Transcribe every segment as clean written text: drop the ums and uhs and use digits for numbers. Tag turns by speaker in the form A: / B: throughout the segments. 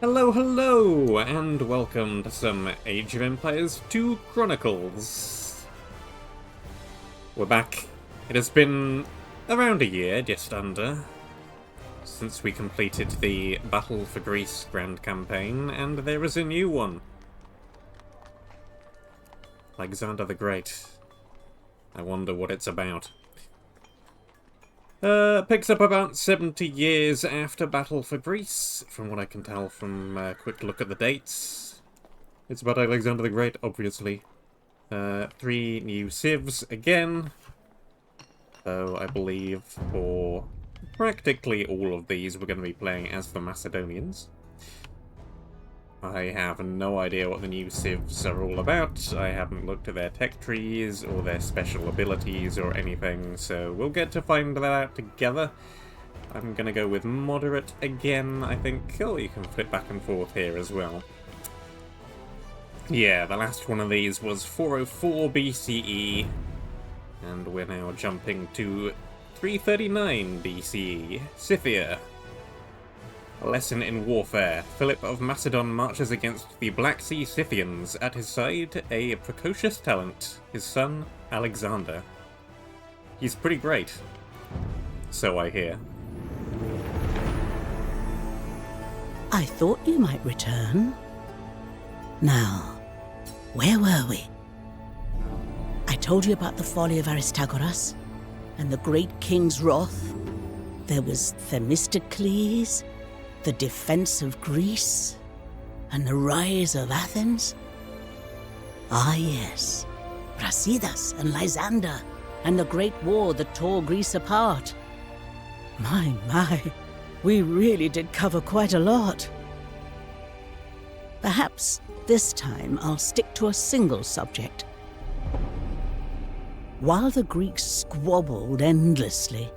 A: Hello, hello, and welcome to some Age of Empires 2 Chronicles. We're back. It has been around a year, just under, since we completed the Battle for Greece Grand Campaign, and there is a new one. Alexander the Great. I wonder what it's about. Picks up about 70 years after Battle for Greece, from what I can tell from a quick look at the dates. It's about Alexander the Great, obviously. 3 new civs again. So I believe for practically all of these we're going to be playing as the Macedonians. I have no idea what the new civs are all about. I haven't looked at their tech trees or their special abilities or anything, so we'll get to find that out together. I'm gonna go with moderate again, I think. Oh, you can flip back and forth here as well. Yeah, the last one of these was 404 BCE, and we're now jumping to 339 BCE, Scythia. A lesson in warfare. Philip of Macedon marches against the Black Sea Scythians. At his side, a precocious talent, his son, Alexander. He's pretty great. So I hear.
B: I thought you might return. Now, where were we? I told you about the folly of Aristagoras and the great king's wrath. There was Themistocles, the defense of Greece, and the rise of Athens? Ah yes, Brasidas and Lysander, and the great war that tore Greece apart. My, we really did cover quite a lot. Perhaps this time I'll stick to a single subject. While the Greeks squabbled endlessly,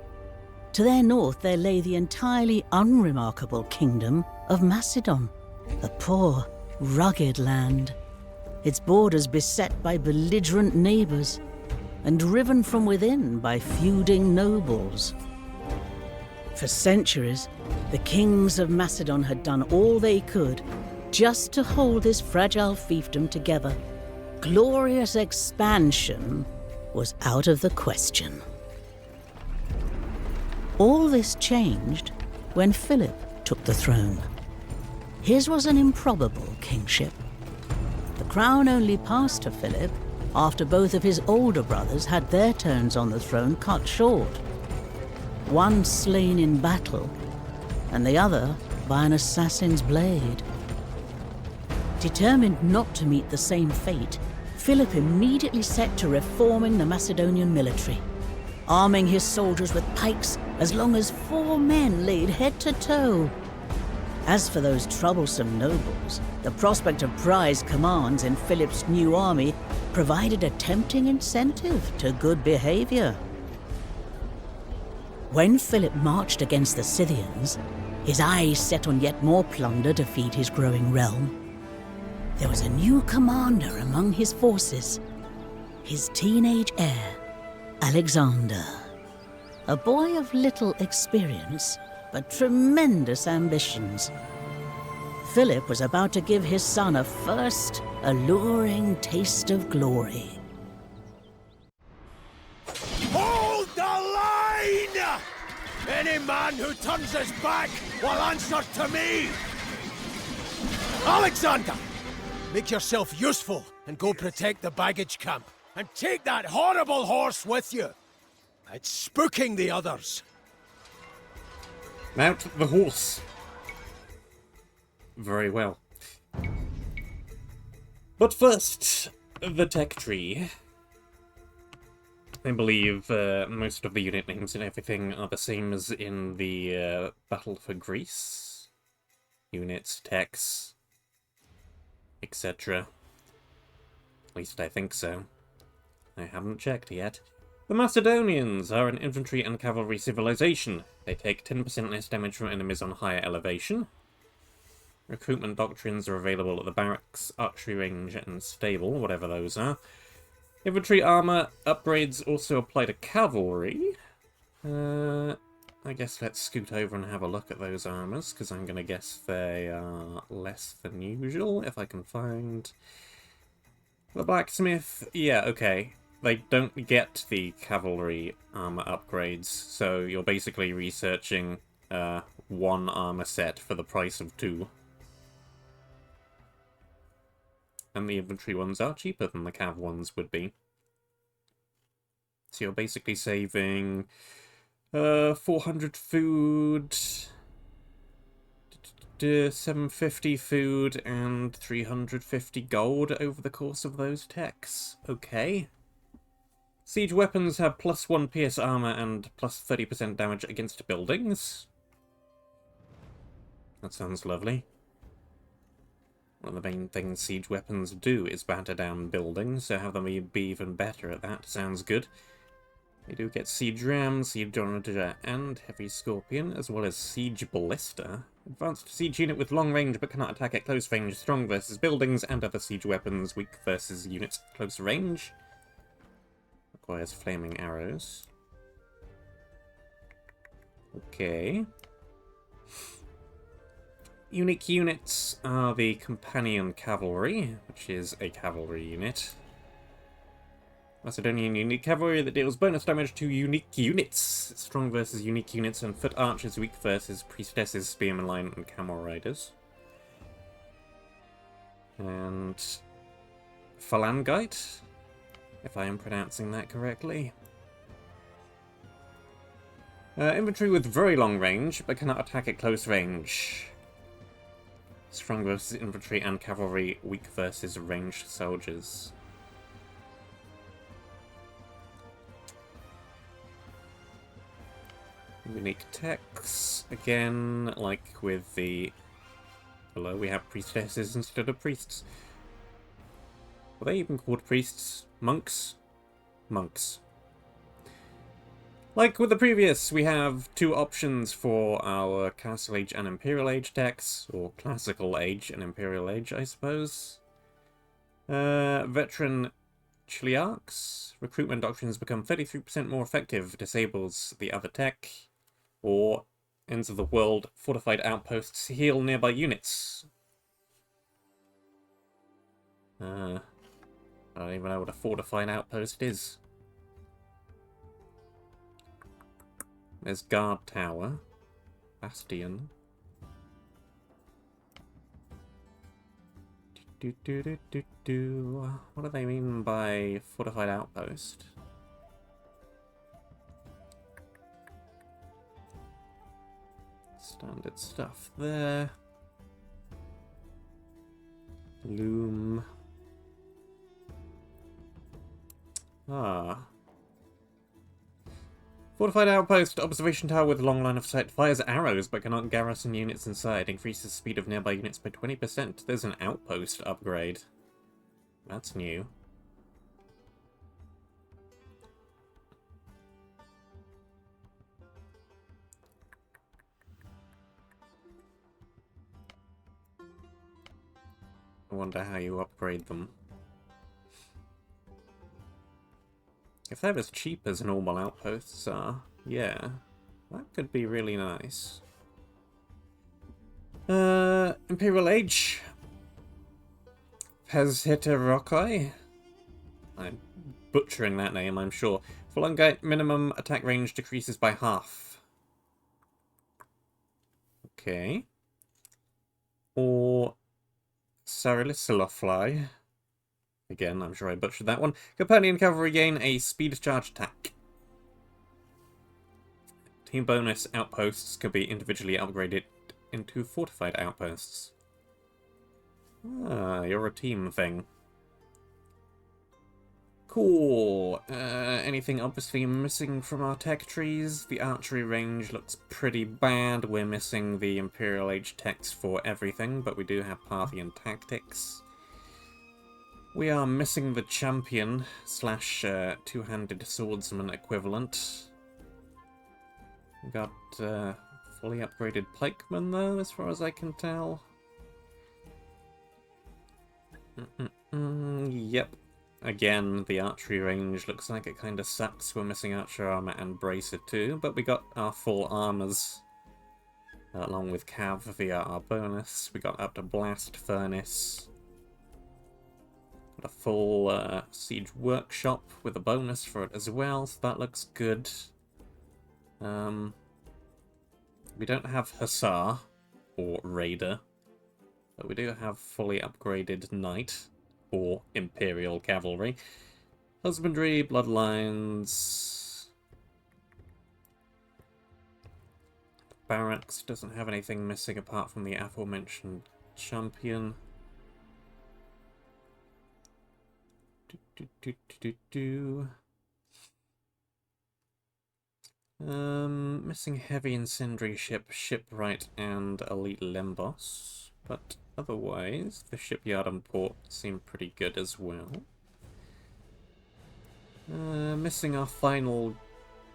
B: to their north there lay the entirely unremarkable kingdom of Macedon, a poor, rugged land, its borders beset by belligerent neighbors, and riven from within by feuding nobles. For centuries, the kings of Macedon had done all they could just to hold this fragile fiefdom together. Glorious expansion was out of the question. All this changed when Philip took the throne. His was an improbable kingship. The crown only passed to Philip after both of his older brothers had their turns on the throne cut short. One slain in battle, and the other by an assassin's blade. Determined not to meet the same fate, Philip immediately set to reforming the Macedonian military, arming his soldiers with pikes as long as 4 men laid head to toe. As for those troublesome nobles, the prospect of prize commands in Philip's new army provided a tempting incentive to good behavior. When Philip marched against the Scythians, his eyes set on yet more plunder to feed his growing realm. There was a new commander among his forces, his teenage heir, Alexander. A boy of little experience, but tremendous ambitions. Philip was about to give his son a first, alluring taste of glory.
C: Hold the line! Any man who turns his back will answer to me! Alexander! Make yourself useful and go protect the baggage camp. And take that horrible horse with you! It's spooking the others.
A: Mount the horse. Very well. But first, the tech tree. I believe most of the unit names and everything are the same as in the Battle for Greece. Units, techs, etc. At least I think so. I haven't checked yet. The Macedonians are an infantry and cavalry civilization. They take 10% less damage from enemies on higher elevation. Recruitment doctrines are available at the barracks, archery range, and stable, whatever those are. Infantry armor upgrades also apply to cavalry. I guess let's scoot over and have a look at those armors, because I'm going to guess they are less than usual, if I can find... The blacksmith, yeah, okay. They don't get the cavalry armor upgrades, so you're basically researching one armor set for the price of two. And the infantry ones are cheaper than the cav ones would be. So you're basically saving 400 food, 750 food, and 350 gold over the course of those techs. Okay. Siege weapons have +1 pierce armor and +30% damage against buildings. That sounds lovely. One of the main things siege weapons do is batter down buildings, so have them be even better at that. Sounds good. We do get Siege Ram, Siege Onager, and Heavy Scorpion, as well as Siege Ballista. Advanced siege unit with long range but cannot attack at close range, strong versus buildings and other siege weapons, weak versus units at close range. Requires flaming arrows. Okay. Unique units are the Companion Cavalry, which is a cavalry unit. Macedonian unique cavalry that deals bonus damage to unique units. Strong versus unique units, and foot archers, weak versus priestesses, spearmen line, and camel riders. And Phalangite, if I am pronouncing that correctly. Infantry with very long range, but cannot attack at close range. Strong versus infantry and cavalry, weak versus ranged soldiers. Unique techs, again, like with the... Hello, we have priestesses instead of priests. Were they even called priests? Monks? Monks. Like with the previous, we have two options for our Castle Age and Imperial Age techs, or Classical Age and Imperial Age, I suppose. Veteran Chiliarchs. Recruitment doctrines become 33% more effective, disables the other tech. Or Ends of the World, fortified outposts heal nearby units. I don't even know what a fortified outpost is. There's Guard Tower. Bastion. What do they mean by fortified outpost? Standard stuff there. Loom. Fortified outpost, observation tower with long line of sight, fires arrows but cannot garrison units inside, increases speed of nearby units by 20%. There's an outpost upgrade. That's new. I wonder how you upgrade them. If they're as cheap as normal outposts are, yeah, that could be really nice. Imperial Age. Pezhitarokai. I'm butchering that name, I'm sure. Phalangite minimum attack range decreases by half. Okay. Or Sarilisilofly. Again, I'm sure I butchered that one. Companion Cavalry gain a speed charge attack. Team bonus outposts can be individually upgraded into fortified outposts. Ah, you're a team thing. Cool. Anything obviously missing from our tech trees? The archery range looks pretty bad. We're missing the Imperial Age techs for everything, but we do have Parthian tactics. We are missing the champion slash two-handed swordsman equivalent. We got fully upgraded pikemen though, as far as I can tell. Yep. Again, the archery range looks like it kind of sucks. We're missing archer armor and bracer too, but we got our full armors along with cav via our bonus. We got up to blast furnace. Got a full siege workshop with a bonus for it as well, so that looks good. We don't have hussar or raider, but we do have fully upgraded knight or imperial cavalry. Husbandry, bloodlines. Barracks doesn't have anything missing apart from the aforementioned champion. Missing heavy incendiary ship, shipwright, and elite lembos, but otherwise the shipyard and port seem pretty good as well. Missing our final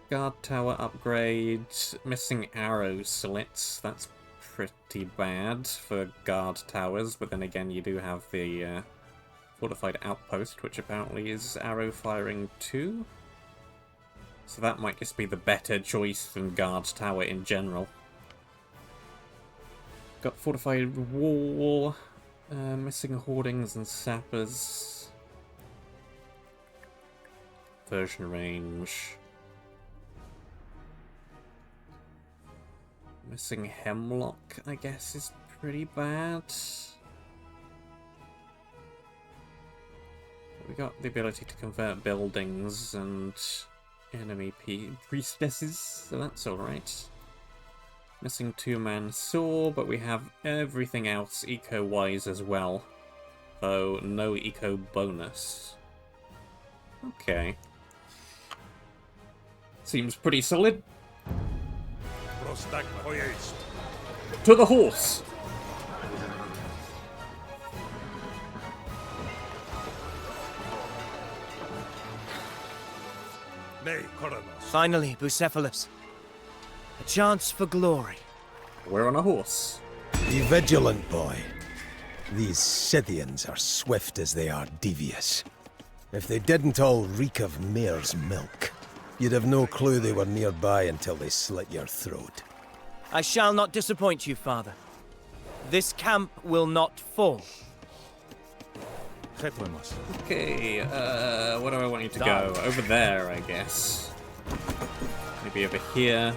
A: guard tower upgrade, missing arrow slits. That's pretty bad for guard towers, but then again you do have the fortified outpost, which apparently is arrow firing too. So that might just be the better choice than guard tower in general. Got fortified wall, missing hoardings and sappers. Version range. Missing hemlock, I guess, is pretty bad. We got the ability to convert buildings and enemy priestesses, so that's alright. Missing two-man saw, but we have everything else eco-wise as well. Though no eco bonus. Okay. Seems pretty solid. To the horse!
D: Finally, Bucephalus. A chance for glory.
A: We're on a horse.
C: Be vigilant, boy. These Scythians are swift as they are devious. If they didn't all reek of mare's milk, you'd have no clue they were nearby until they slit your throat.
D: I shall not disappoint you, father. This camp will not fall.
A: Okay, where do I want you to go? Over there, I guess. Maybe over here.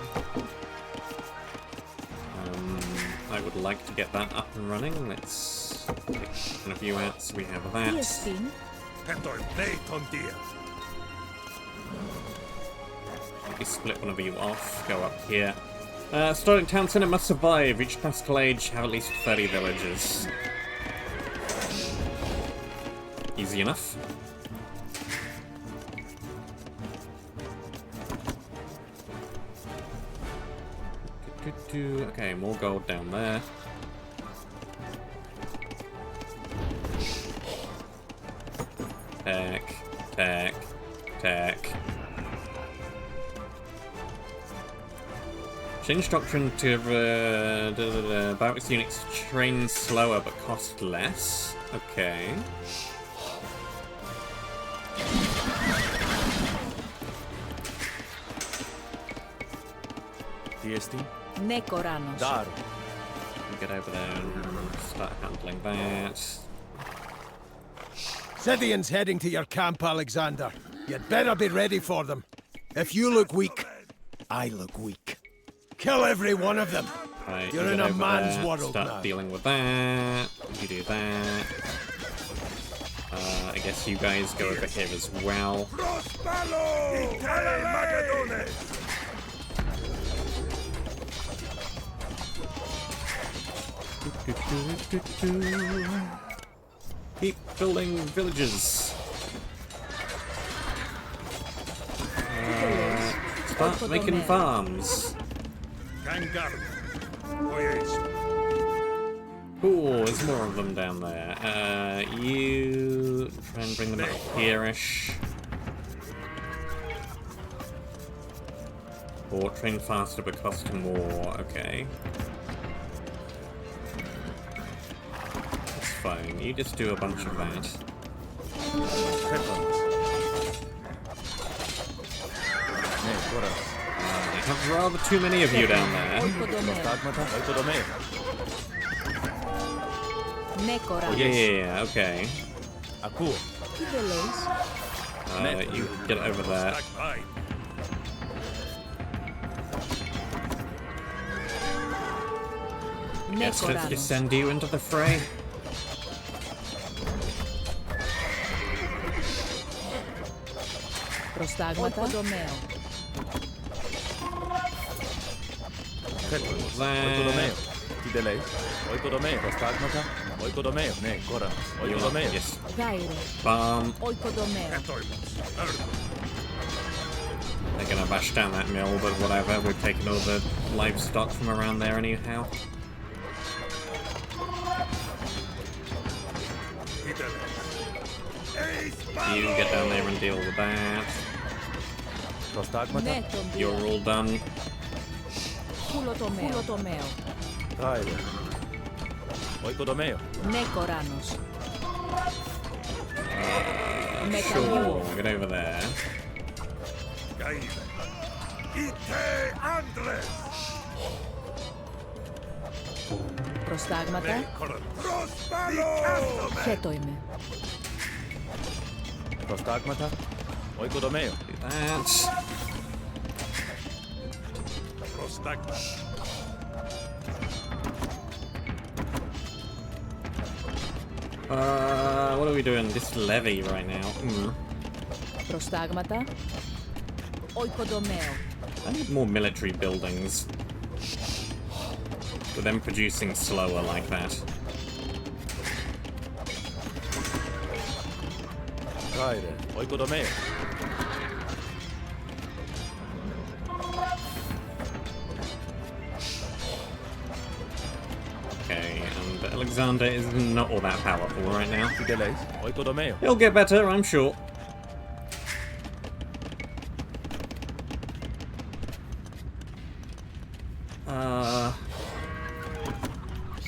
A: I would like to get that up and running. Let's take one of you out so we have that. Maybe split one of you off, go up here. Starting town center must survive. Reach classical age, have at least 30 villagers. Easy enough. Okay, more gold down there. Tech. Change doctrine to barracks units train slower but cost less. Okay.
D: Nekoranos.
A: Get over there and start handling that.
C: Scythians heading to your camp, Alexander. You'd better be ready for them. If you look weak, I look weak. Kill every one of them.
A: Right,
C: You're in a man's
A: there,
C: world
A: start
C: now.
A: dealing with that. You do that. I guess you guys go over here as well. Keep building villages. Start making farms. Cool, there's more of them down there. You try and bring them up here-ish. Or train faster but cost more, okay. That's fine, you just do a bunch of that. I have rather too many of you down there. Yeah, okay. You get over there. Yes, let's just send you into the fray.
B: Προστάγματα.
A: Yes. They're gonna bash down that mill, but whatever. We've taken all the livestock from around there anyhow. You get down there and deal with that. You're all done. Sure, get over there.
B: Προστάγματα. Χέτο είμαι.
D: Προστάγματα. Oikodomeo.
A: Do that. What are we doing? This levy right now.
B: Προστάγματα. Oikodomeo.
A: I need more military buildings. With them producing slower like that.
D: Oikodomeo.
A: Okay, and Alexander is not all that powerful right now.
D: Oikodomeo.
A: He'll get better, I'm sure.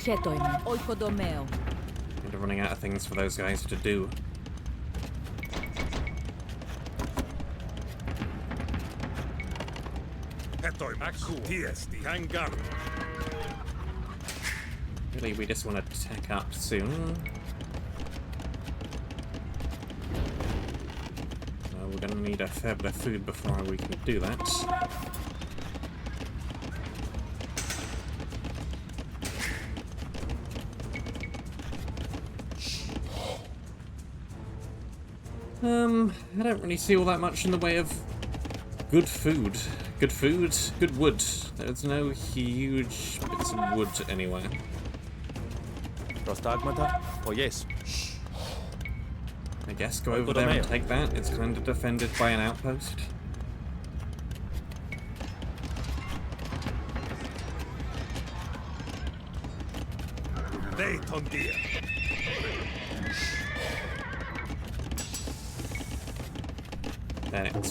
B: Χέτο είμαι. Oikodomeo.
A: Kind of running out of things for those guys to do. Really, we just want to tech up soon. We're going to need a fair bit of food before we can do that. I don't really see all that much in the way of good food. Good food, good wood. There's no huge bits of wood anywhere.
D: Προστάγματα. Oh yes.
A: I guess go over there and take that. It's kind of defended by an outpost.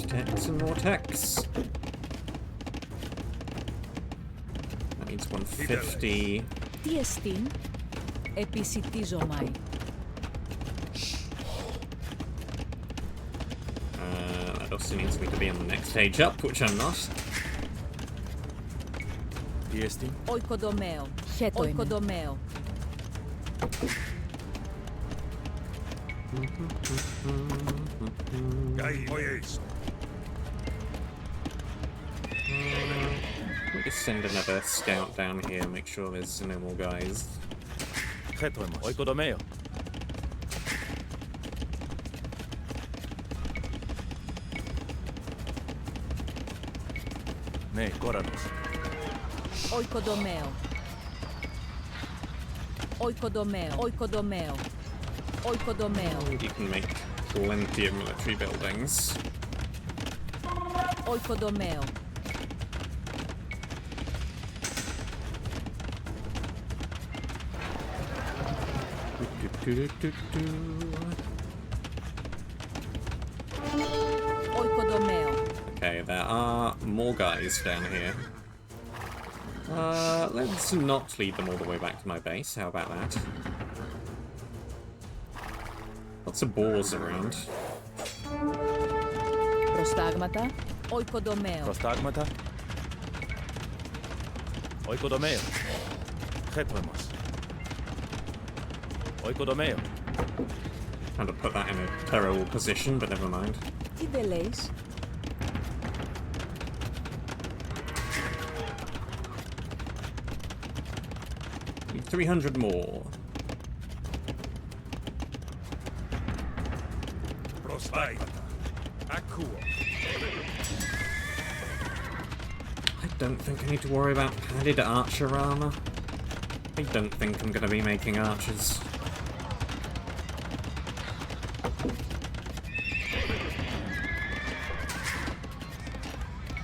A: Text and more text. That needs 150.
B: Τι εστίν, επισιτίζομαι.
A: That also needs me to be on the next stage up, which I'm not.
D: Τι εστίν.
B: Oikodomeo. Χέτο είμαι. Oikodomeo.
A: We'll just send another scout down here, make sure there's no more guys.
D: Oikodomeo. Ναι, κόρανος.
B: Oikodomeo. Oikodomeo. Oikodomeo. Oikodomeo.
A: You can make plenty of military buildings.
B: Oikodomeo. Oikodomeo.
A: Okay, there are more guys down here. Let's not lead them all the way back to my base. How about that? Lots of boars around.
E: Προστάγματα, οικοδομαίο.
D: Προστάγματα. Οικοδομαίο. Χέτρεμος. Οικοδομαίο.
A: Had to put that in a terrible position, but never mind.
E: Τι δε λέεις?
A: 300 more. I don't think I need to worry about padded archer armor. I don't think I'm going to be making archers.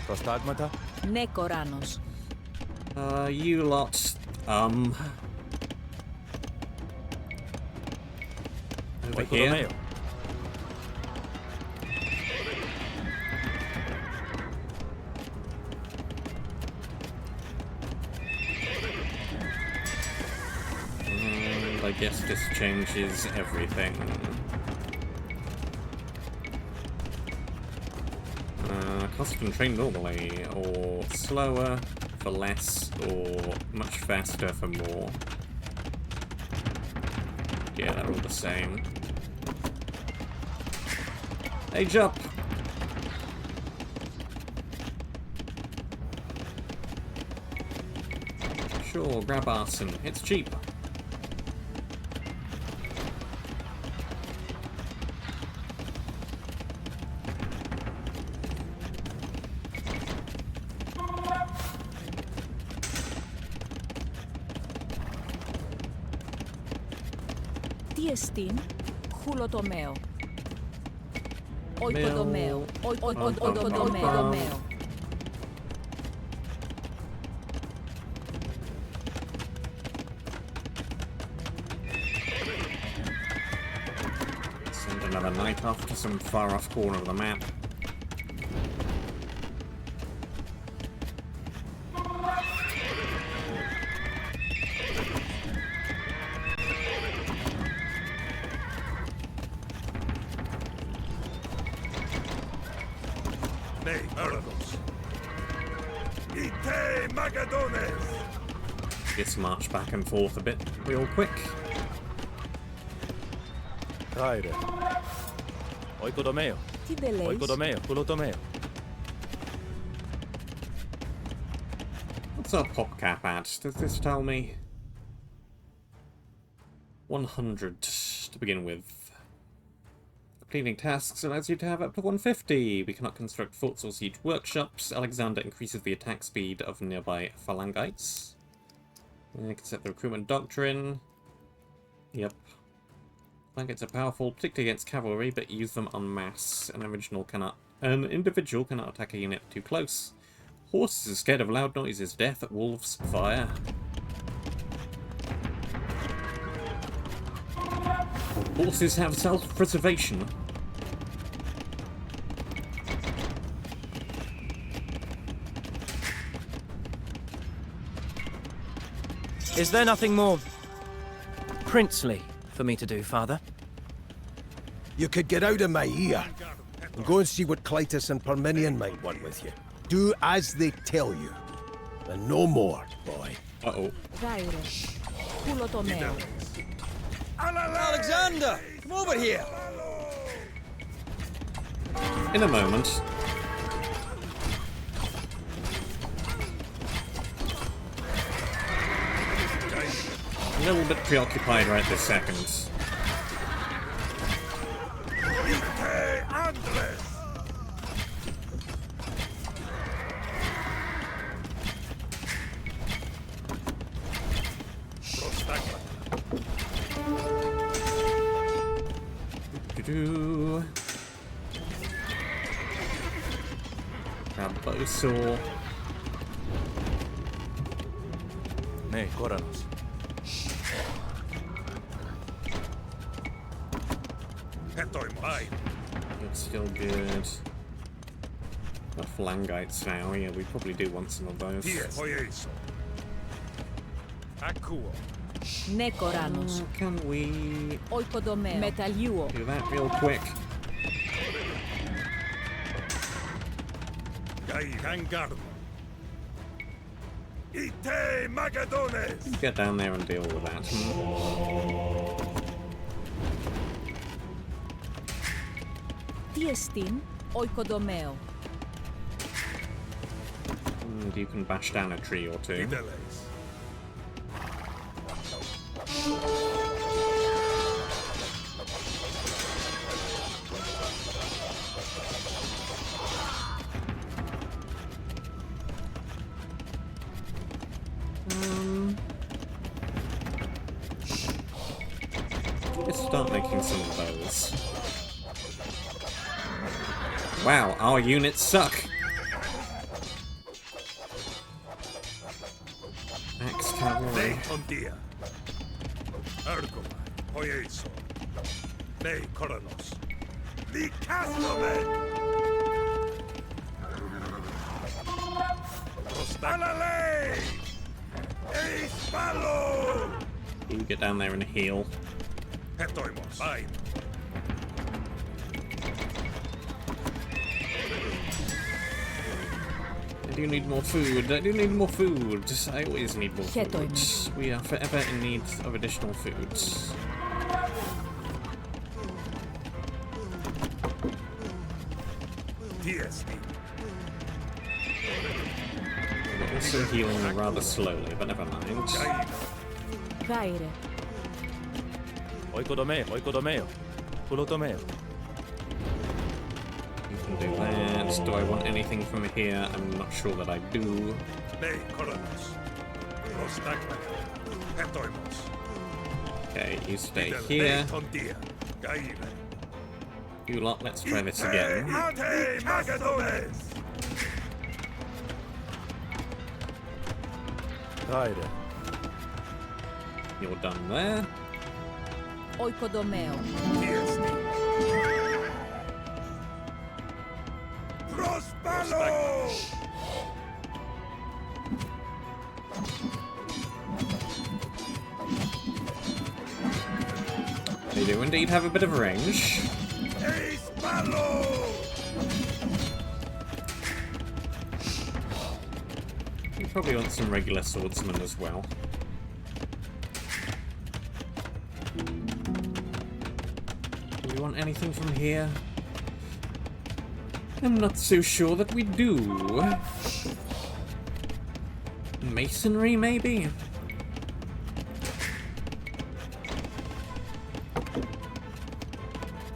D: Προστάγματα.
E: Ναι, Κοράνος.
A: You lot, over here.
D: Οικοδομαίο.
A: And I guess this changes everything. Concentrate normally, or slower for less, or much faster for more. Yeah, they're all the same. Age up! Sure, grab arson. It's cheap.
E: Τι εστίν? Χουλοτομαίο. Οικοδομαίο. Οικοδομαίο.
A: Send another knight off to some far off corner of the map. Just march back and forth a bit real quick.
D: Κάιρε. Οικοδομαίο.
E: Τι δε λέεις?
D: Οικοδομαίο. Χουλοτομαίο.
A: What's our pop cap at? Does this tell me? 100 to begin with. Completing tasks allows you to have up to 150. We cannot construct forts or siege workshops. Alexander increases the attack speed of nearby phalangites. You can set the recruitment doctrine. Yep. Phalangites are powerful, particularly against cavalry, but use them en masse. An individual cannot attack a unit too close. Horses are scared of loud noises, death, wolves, fire. Horses have self-preservation.
D: Is there nothing more princely for me to do, Father?
C: You could get out of my ear and go and see what Clytus and Parmenion might want with you. Do as they tell you, and no more, boy.
A: Uh-oh.
E: Γάιρε. Χουλοτομαίο.
F: Alexander, come over here.
A: In a moment. A little bit preoccupied right this second. Grab bowsaw.
D: Ναι, Κοράνος.
A: It's still good. The phalangites now, yeah, we probably do want some of those.
E: Nekoranos.
A: Can we
E: Oikodomeo. Metaliuo.
A: do that real quick?
F: Ite Magadones!
A: Get down there and deal with that.
E: Tiestin. Oikodomeo.
A: And you can bash down a tree or two.
F: Fideles.
A: Let's start making some of those. Wow, our units suck! Axe cavalry.
F: Tondia. Ergoma. Hoyeso. Ne Koronos. Li Castromen! Alale! Eis Palo!
A: You get down there and heal.
F: Hetoimos. Fine.
A: I do need more food. I do need more food. I always need more food.
E: Hetoimos.
A: We are forever in need of additional food.
F: Tiesti.
A: We're also healing rather slowly, but never mind.
F: Gaina.
E: Vaire.
D: Oikodomeo. Pulotomeo.
A: You can do that. Do I want anything from here? I'm not sure that I do.
F: Ne Koronos. Rostagma. Hetoimos.
A: Okay, you stay
F: Fidel.
A: here.
F: Ne Tondia. Gaina.
A: You lot, let's try this again.
F: Ite Magadones!
D: Vaire.
A: You're done there.
E: Oikodomeo.
F: Tiesti. Prospalo!
A: They do indeed have a bit of range.
F: Eis Palo!
A: You probably want some regular swordsmen as well. Do we want anything from here? I'm not so sure that we do. Masonry, maybe?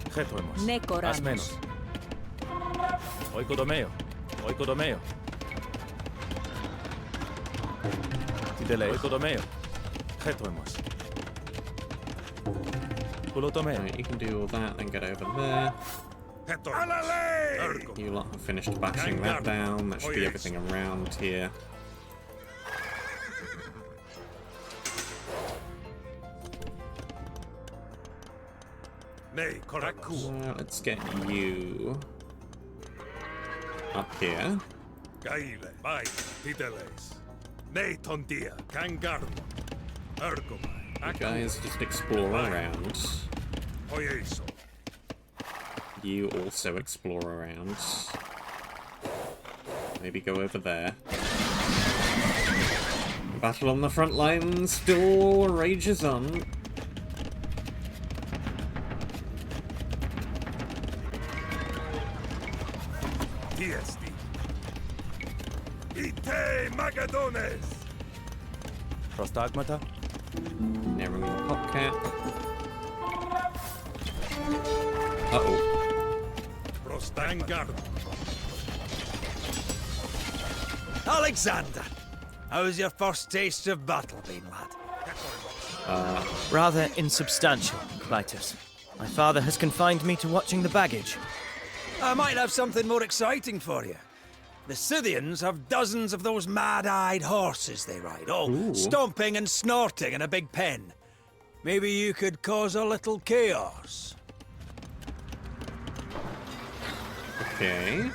D: Hetoimos.
E: Nekoranos.
D: Asmenos. Oikodomeo. Fidele. Oikodomeo. Hetoimos. Pulotomeo.
A: Right, you can do all that, then get over there.
F: Hetoimos.
A: You lot have finished bashing that down. That should be everything around here.
F: Ne Koronos.
A: Let's get you up here.
F: Gaile. Vai. Fideles. Ne Tondia. Kangarno. Ergoma.
A: You guys just explore around.
F: Hoyeso.
A: You also explore around. Maybe go over there. The battle on the front line still rages on.
F: Tiesti. Ite Magadones!
D: Prostagmata.
A: Narrowing the pop cap. Uh-oh.
F: Prostangarno.
G: Alexander, how's your first taste of battle been, lad?
D: Rather insubstantial, Clytus. My father has confined me to watching the baggage.
G: I might have something more exciting for you. The Scythians have dozens of those mad-eyed horses they ride, all
A: Ooh.
G: stomping and snorting in a big pen. Maybe you could cause a little chaos.
A: Okay.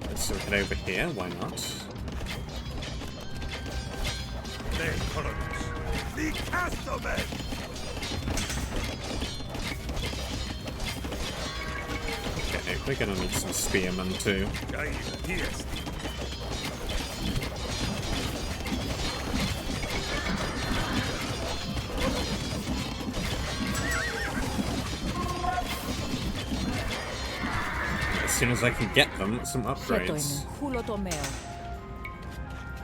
A: Let's sort it over here, why not?
F: Ne Chronicles. The Castomen!
A: Okay, we're gonna need some spearmen too.
F: Gaia Tiesti.
A: As soon as I can get them, some upgrades.
E: Χέτοιμο. Χουλοτομέο.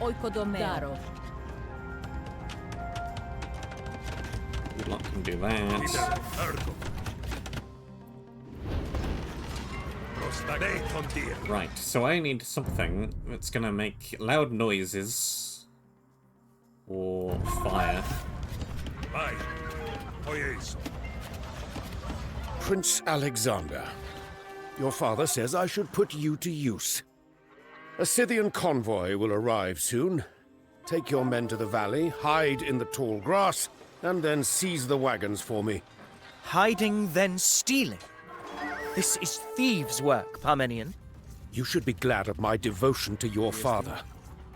E: Oikodomeo. Daro.
A: Good luck can do that.
F: Ergo. Ne Tondir.
A: Right, so I need something that's gonna make loud noises or fire.
F: Vai. Hoyeso.
H: Prince Alexander, your father says I should put you to use. A Scythian convoy will arrive soon. Take your men to the valley, hide in the tall grass, and then seize the wagons for me.
D: Hiding, then stealing. This is thieves' work, Parmenion.
H: You should be glad of my devotion to your father.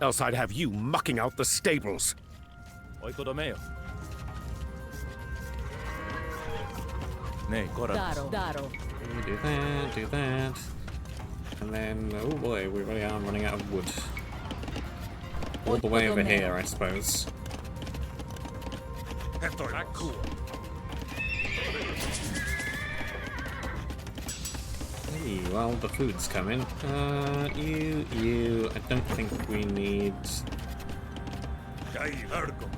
H: Else I'd have you mucking out the stables.
I: Oikodomeo. Ne
E: Daro. Daro.
A: Do that. And then, oh boy, we really are running out of wood. All the way over here, I suppose.
F: Hetoimos.
A: Hey, well, the food's coming. You, I don't think we need
F: Gaia Ergo.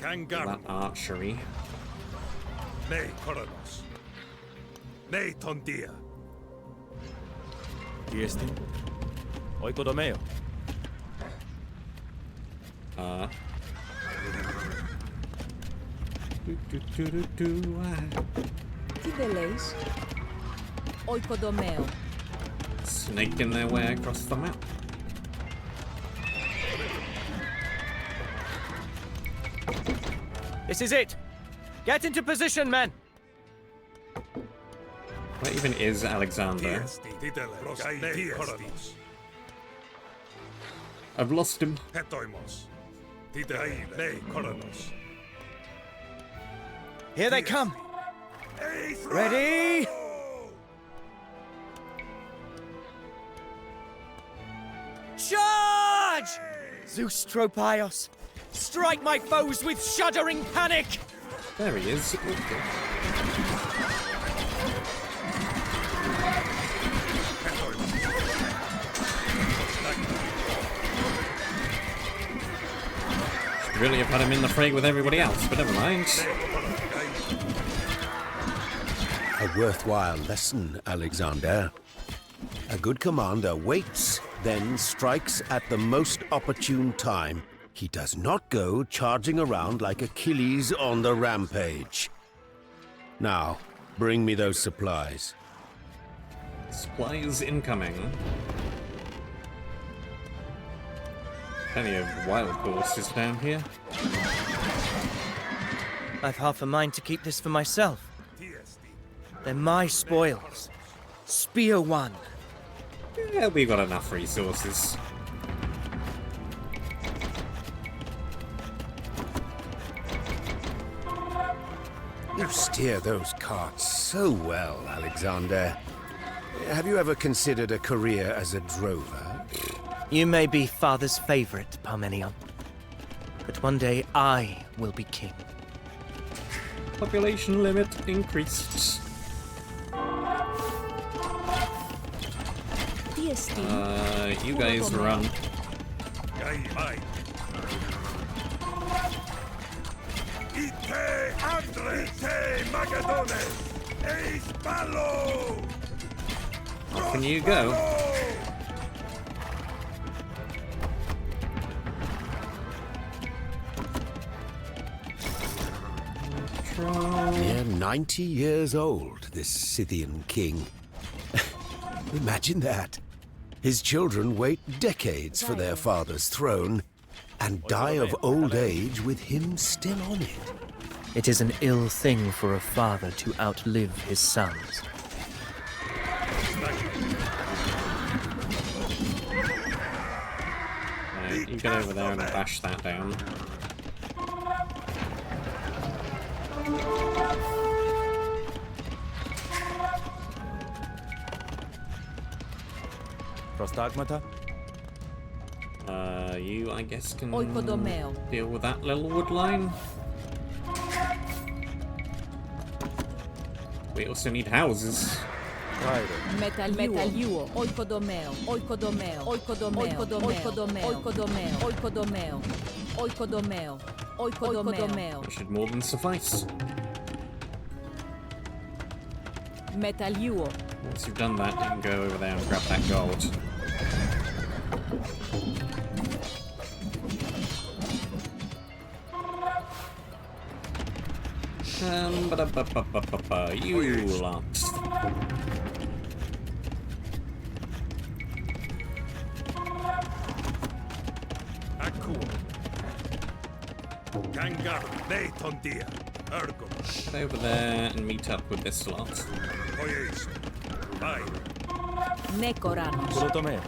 F: Kangar.
A: that archery.
F: Ne Chronicles. Ne Tondir.
I: Tiesti. Oikodomeo.
E: Τι δεν λέεις? Oikodomeo.
A: Snaking their way across the map.
D: This is it. Get into position, men.
A: Where even is Alexander?
F: Tiesti. Tidelos. Ne Chronicles.
A: I've lost him.
F: Hetoimos. Tidelos. Ne Chronicles.
D: Here they come. Ready? Charge! Zeus Tropaios, strike my foes with shuddering panic!
A: There he is. Should really have had him in the fray with everybody else, but never mind.
C: A worthwhile lesson, Alexander. A good commander waits, then strikes at the most opportune time. He does not go charging around like Achilles on the rampage. Now, bring me those supplies.
A: Supplies incoming. Plenty of wild horses down here.
D: I've half a mind to keep this for myself. They're my spoils. Spear one.
A: Yeah, we've got enough resources.
C: You steer those carts so well, Alexander. Have you ever considered a career as a drover?
D: You may be father's favorite, Parmenion. But one day I will be king.
A: Population limit increased. You guys run.
F: Gaia. Ite Andres. Ite Magadones. Eis Palo.
A: Off can you go.
C: Near 90 years old, this Scythian king. Imagine that. His children wait decades for their father's throne and die of old age with him still on it.
D: It is an ill thing for a father to outlive his sons.
A: You get over there and bash that down.
I: Prostagmata?
A: You, I guess, can
E: Oikodomeo.
A: deal with that little wood line. We also need houses.
E: Metalluo. Oikodomeo. Oikodomeo. Oikodomeo. Oikodomeo. Oikodomeo. Oikodomeo. Oikodomeo. Oikodomeo.
A: That should more than suffice.
E: Metalluo.
A: Once you've done that, you can go over there and grab that gold. You lot.
F: Akkuo. Gangar, Leitondia, Ergos,
A: Get over there and meet up with this lot.
F: Oyeso, Vai,
E: Nekoranos.
I: Kulotomeo.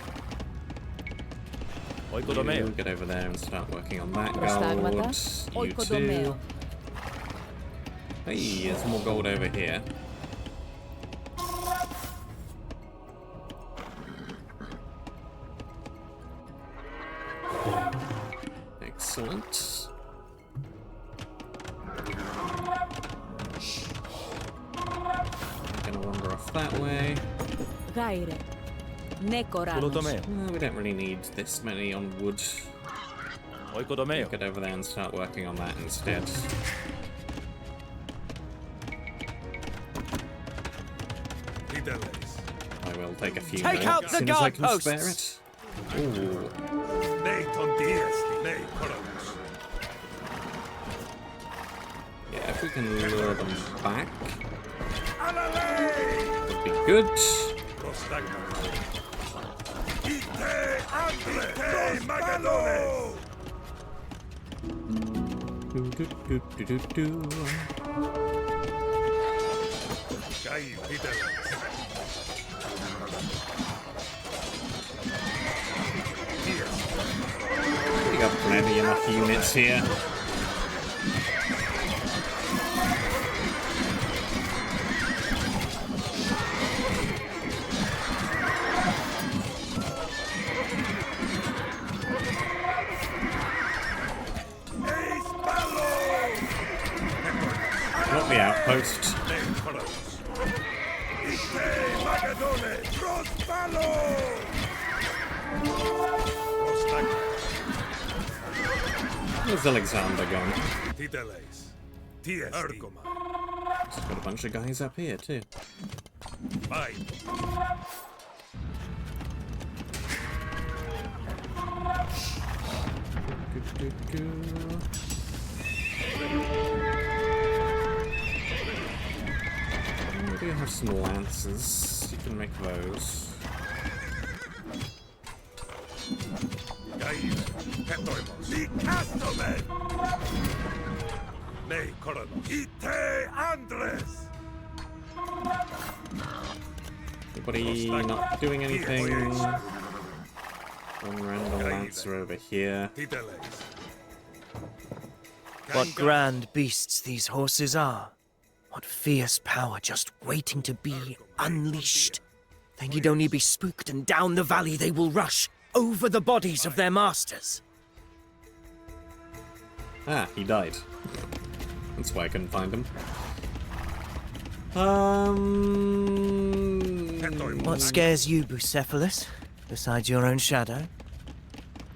I: Oikodomeo.
A: You get over there and start working on that
E: Prostagmata.
A: gold. You too.
E: Oikodomeo.
A: Hey, there's more gold over here. Excellent. Gonna wander off that way.
E: Gaire. Nekoranos.
I: Kulotomeo.
A: We don't really need this many on wood.
I: Oikodomeo.
A: Get over there and start working on that instead.
F: Fideles,
A: I will take a few
D: Take
A: notes
D: out
A: as
D: the
A: soon as I can
D: guard
A: spare
D: posts.
A: it. Ooh.
F: Leitondiesti, Leikoranos,
A: Yeah, if we can lure them back,
F: Alale,
A: would be good.
F: Prostagmata, Ite Andre, Magadones, Gai Fideles,
A: We got plenty enough units here. Not the outpost.
F: Leikoranos, Ite Magadones, Prospalo, Prostagmata,
A: Where's Alexander gone?
F: Fideles, Tiesti, Ergoma,
A: He's got a bunch of guys up here too.
F: Vai,
A: We do have some lances. You can make those.
F: Gai, Petoimos, Licastomen, Leikoranos, Ite Andres,
A: Anybody not doing anything? One random lancer over here.
F: Fideles,
D: What grand beasts these horses are. What fierce power just waiting to be unleashed. They need only be spooked and down the valley they will rush, over the bodies of their masters.
A: Ah, he died. That's why I couldn't find him.
D: What scares you, Bucephalus, besides your own shadow?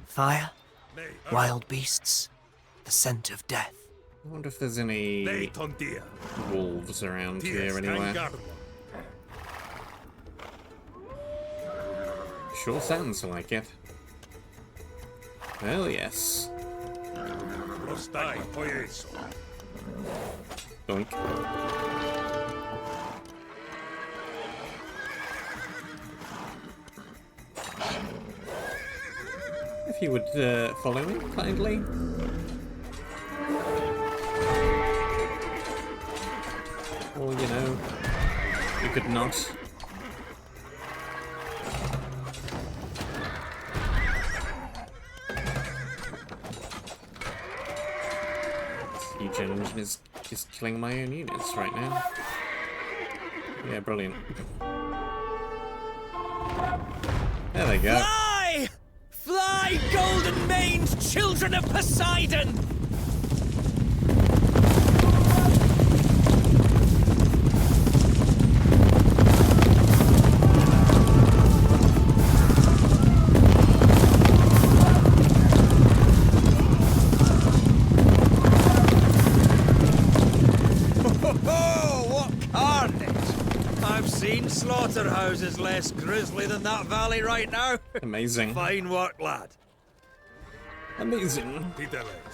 D: Fire? Wild beasts? The scent of death?
A: I wonder if there's any
F: Leitondia,
A: wolves around here
F: Ties
A: anywhere.
F: Gangarmo,
A: Sure sounds like it. Hell yes.
F: Prostai, Poieso,
A: Doink. If you would follow me, kindly. Or, you know, you could not. siege engine is just killing my own units right now. Yeah, brilliant. There they go.
D: Fly! Fly, golden-maned children of Poseidon!
G: Slaughterhouses less grisly than that valley right now.
A: Amazing.
G: Fine work, lad.
A: Amazing.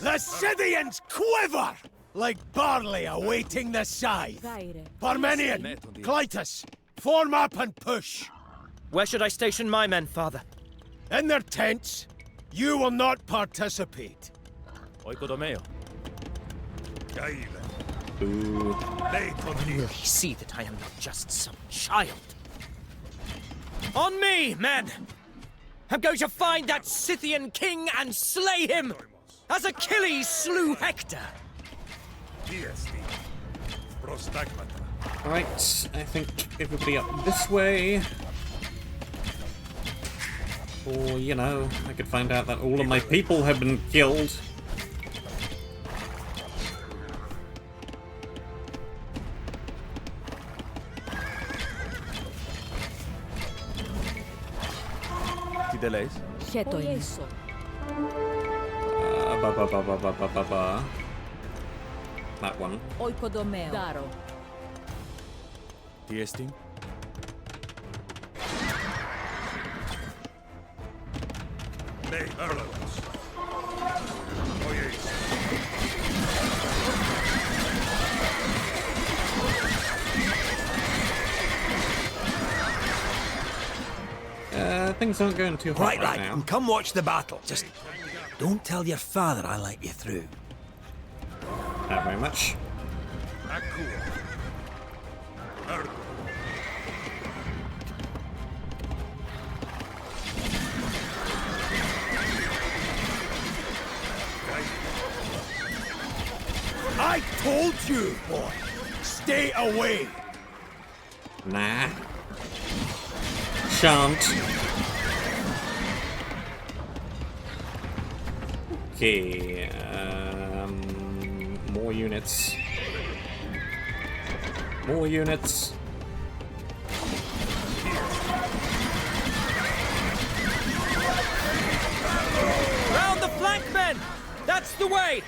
C: The Scythians quiver like barley awaiting the scythe. Parmenion, Clytus, form up and push.
D: Where should I station my men, father?
C: In their tents. You will not participate.
I: Oikodomeo.
A: Ooh.
D: Will he see that I am not just some child? On me, men! I'm going to find that Scythian king and slay him, as Achilles slew Hector.
A: Alright, I think everybody up this way. Or, you know, I could find out that all of my people have been killed.
I: Delays.
A: That one.
E: Oikodomeo. Daro.
I: Tiesting.
A: Things aren't going too hot
G: Right,
A: right
G: lad,
A: now.
G: and come watch the battle. Just don't tell your father I let you through.
A: Not very much.
C: I told you, boy. Stay away.
A: Nah. Shan't. Okay, more units. More units.
D: Round the flank, men! That's the way!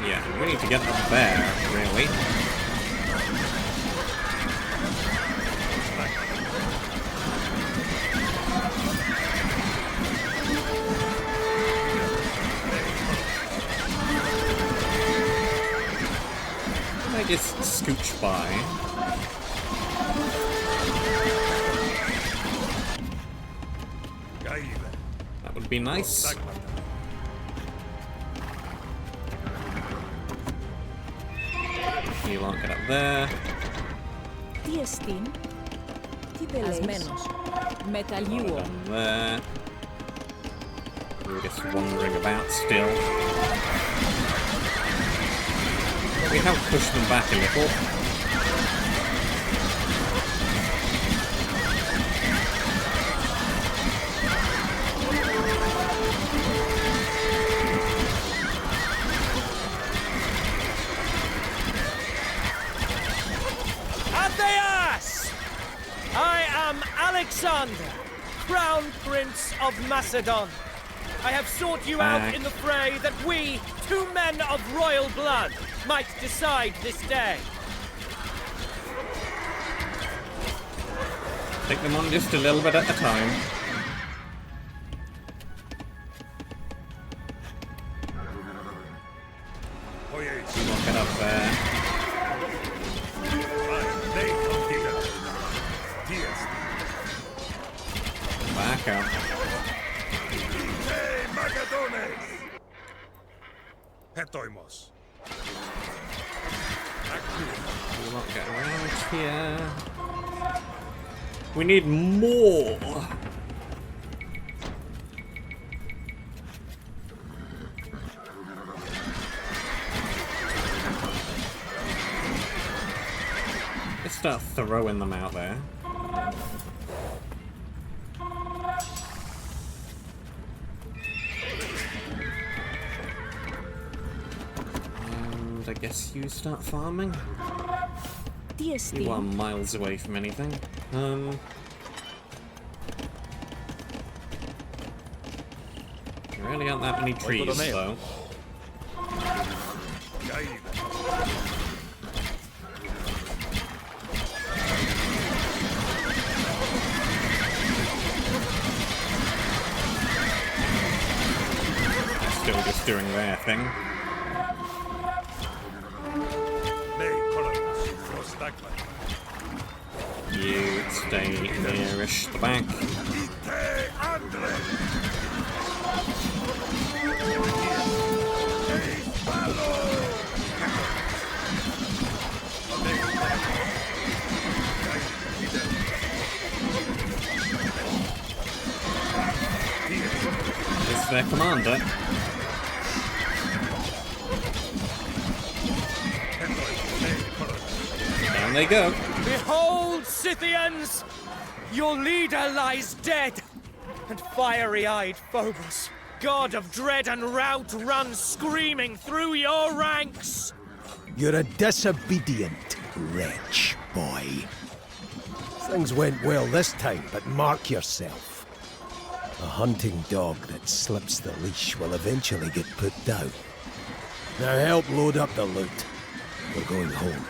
A: Yeah, we need to get them there, really. I just scooch by. That would be nice. You won't get up there.
E: Tiestin. Asmenos. Μεταλλιούω.
A: Down there. We're just wandering about still. We have pushed them back a little.
D: Atheas! I am Alexander, Crown Prince of Macedon. I have sought you out in the fray that we, two men of royal blood, might decide this day.
A: Take them on just a little bit at a time. You won't get up there. Back up.
F: Hetoimos.
A: You won't get around here. We need more! Let's start throwing them out there. And I guess you start farming? You are miles away from anything. There really aren't that many trees, though. Still just doing their thing. You stay nearish the back. This is their commander. Down they go.
D: Behold, Scythians! Your leader lies dead, and fiery-eyed Phobos, god of dread and rout, runs screaming through your ranks!
C: You're a disobedient wretch, boy. Things went well this time, but mark yourself. A hunting dog that slips the leash will eventually get put down. Now help load up the loot. We're going home.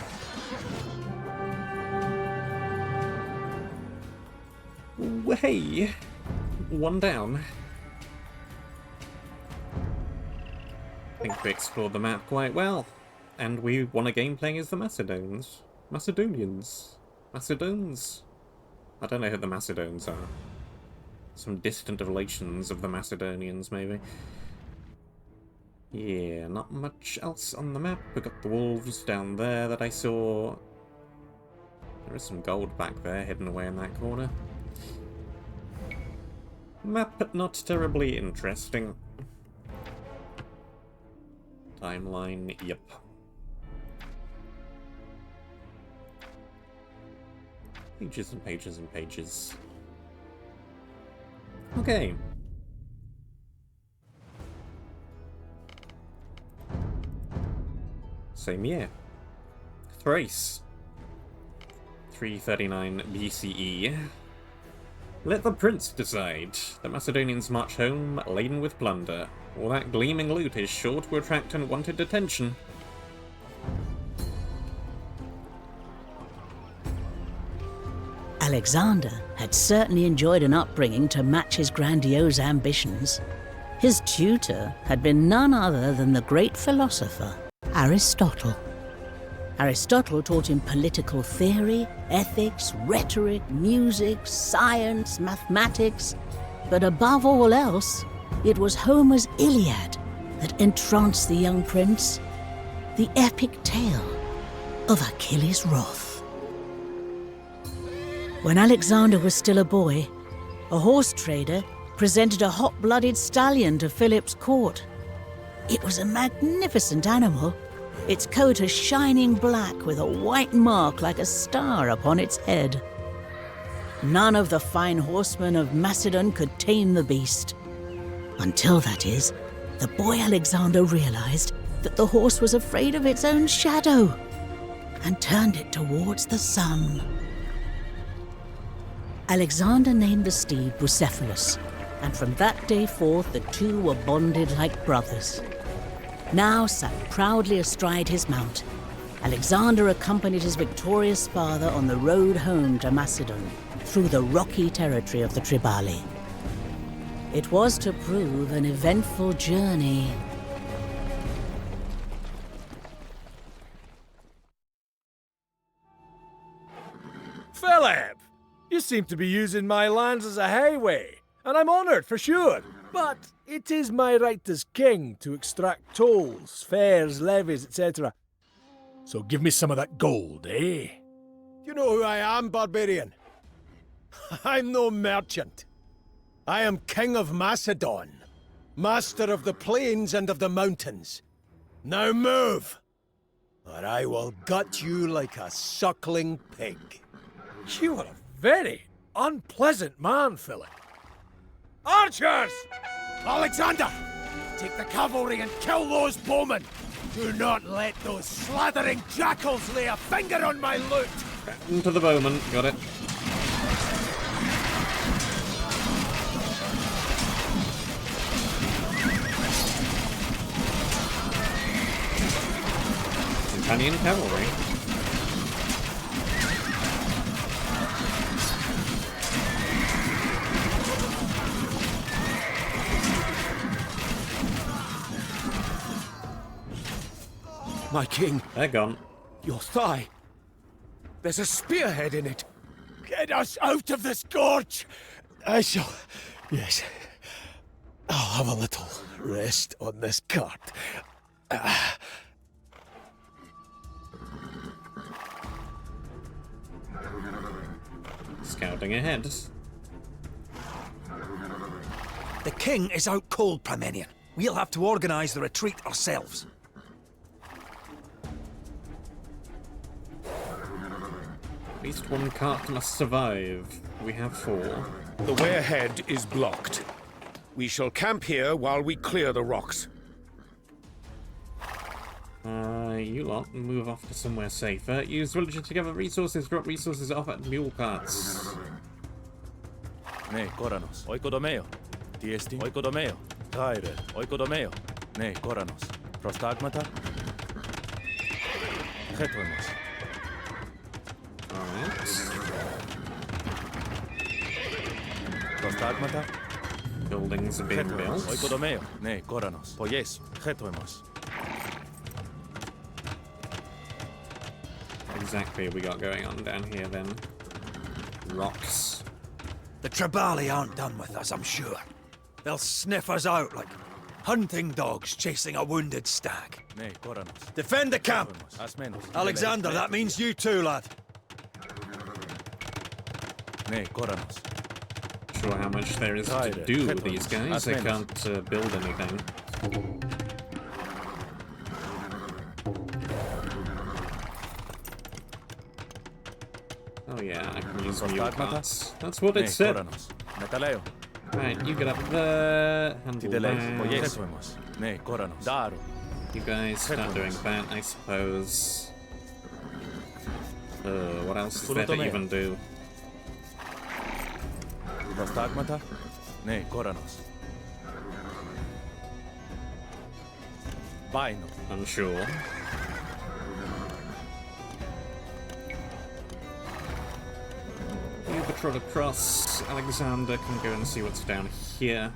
A: Hey, one down. I think we explored the map quite well, and we won a game playing as the Macedonians. Macedons. I don't know who the Macedones are. Some distant relations of the Macedonians, maybe. Yeah, not much else on the map. We got the wolves down there that I saw. There is some gold back there hidden away in that corner. Map not terribly interesting. Timeline, yep. Pages and pages and pages. Okay. Same year. Thrace. 339 BCE. Let the prince decide. The Macedonians march home, laden with plunder. All that gleaming loot is sure to attract unwanted attention.
B: Alexander had certainly enjoyed an upbringing to match his grandiose ambitions. His tutor had been none other than the great philosopher, Aristotle. Aristotle taught him political theory, ethics, rhetoric, music, science, mathematics, but above all else, it was Homer's Iliad that entranced the young prince, the epic tale of Achilles' wrath. When Alexander was still a boy, a horse trader presented a hot-blooded stallion to Philip's court. It was a magnificent animal, its coat a shining black with a white mark like a star upon its head. None of the fine horsemen of Macedon could tame the beast. Until, that is, the boy Alexander realized that the horse was afraid of its own shadow and turned it towards the sun. Alexander named the steed Bucephalus, and from that day forth the two were bonded like brothers. Now sat proudly astride his mount, Alexander accompanied his victorious father on the road home to Macedon, through the rocky territory of the Triballi. It was to prove an eventful journey.
J: Philip! You seem to be using my lands as a highway, and I'm honoured for sure. But it is my right as king to extract tolls, fares, levies, etc. So give me some of that gold, eh?
C: You know who I am, barbarian? I'm no merchant. I am King of Macedon, master of the plains and of the mountains. Now move, or I will gut you like a suckling pig.
J: You are a very unpleasant man, Philip. Archers!
C: Alexander! Take the cavalry and kill those bowmen! Do not let those slathering jackals lay a finger on my loot!
A: Into the bowman, got it. Companion cavalry.
H: My king,
A: They're gone.
H: your thigh. There's a spearhead in it.
C: Get us out of this gorge! I shall... Yes. I'll have a little rest on this cart.
A: Scouting ahead.
G: The king is out cold, Parmenion. We'll have to organize the retreat ourselves.
A: At least one cart must survive. We have 4.
H: The way ahead is blocked. We shall camp here while we clear the rocks.
A: You lot move off to somewhere safer. Use villagers to gather resources. Drop resources off at mule carts.
I: Ναι, κόρανος. Οικοδομέο. Τι εστί. Οικοδομέο. Κάιρε. Οικοδομέο. Ναι, κόρανος. Προστάγματα. Χέτοιμος.
A: Alright.
I: Προστάγματα.
A: Buildings are being built.
I: Οικοδομέο. Ναι, κόρανος. Πογές. Χέτοιμος.
A: Exactly we got going on down here then. Rocks.
G: The Tribali aren't done with us, I'm sure. They'll sniff us out like hunting dogs chasing a wounded stag.
I: Ναι, κόρανος.
G: Defend the camp!
I: Ασμένος.
G: Alexander, that means you too, lad.
I: Ναι, κόρανος.
A: Sure how much there is to do with these guys. They can't build anything. Oh yeah, I can use mule carts. That's what it said.
I: Μεταλλέω.
A: Right, you get up there,
I: Τι
A: handle
I: τελέεις.
A: that.
I: Πογές. Ναι, κόρανος. Δάρο.
A: You guys start doing that, I suppose. What else is there to even do?
I: Προστάγματα. Ναι, κόρανος. Πάινο.
A: Unsure. You patrol across. Alexander can go and see what's down here.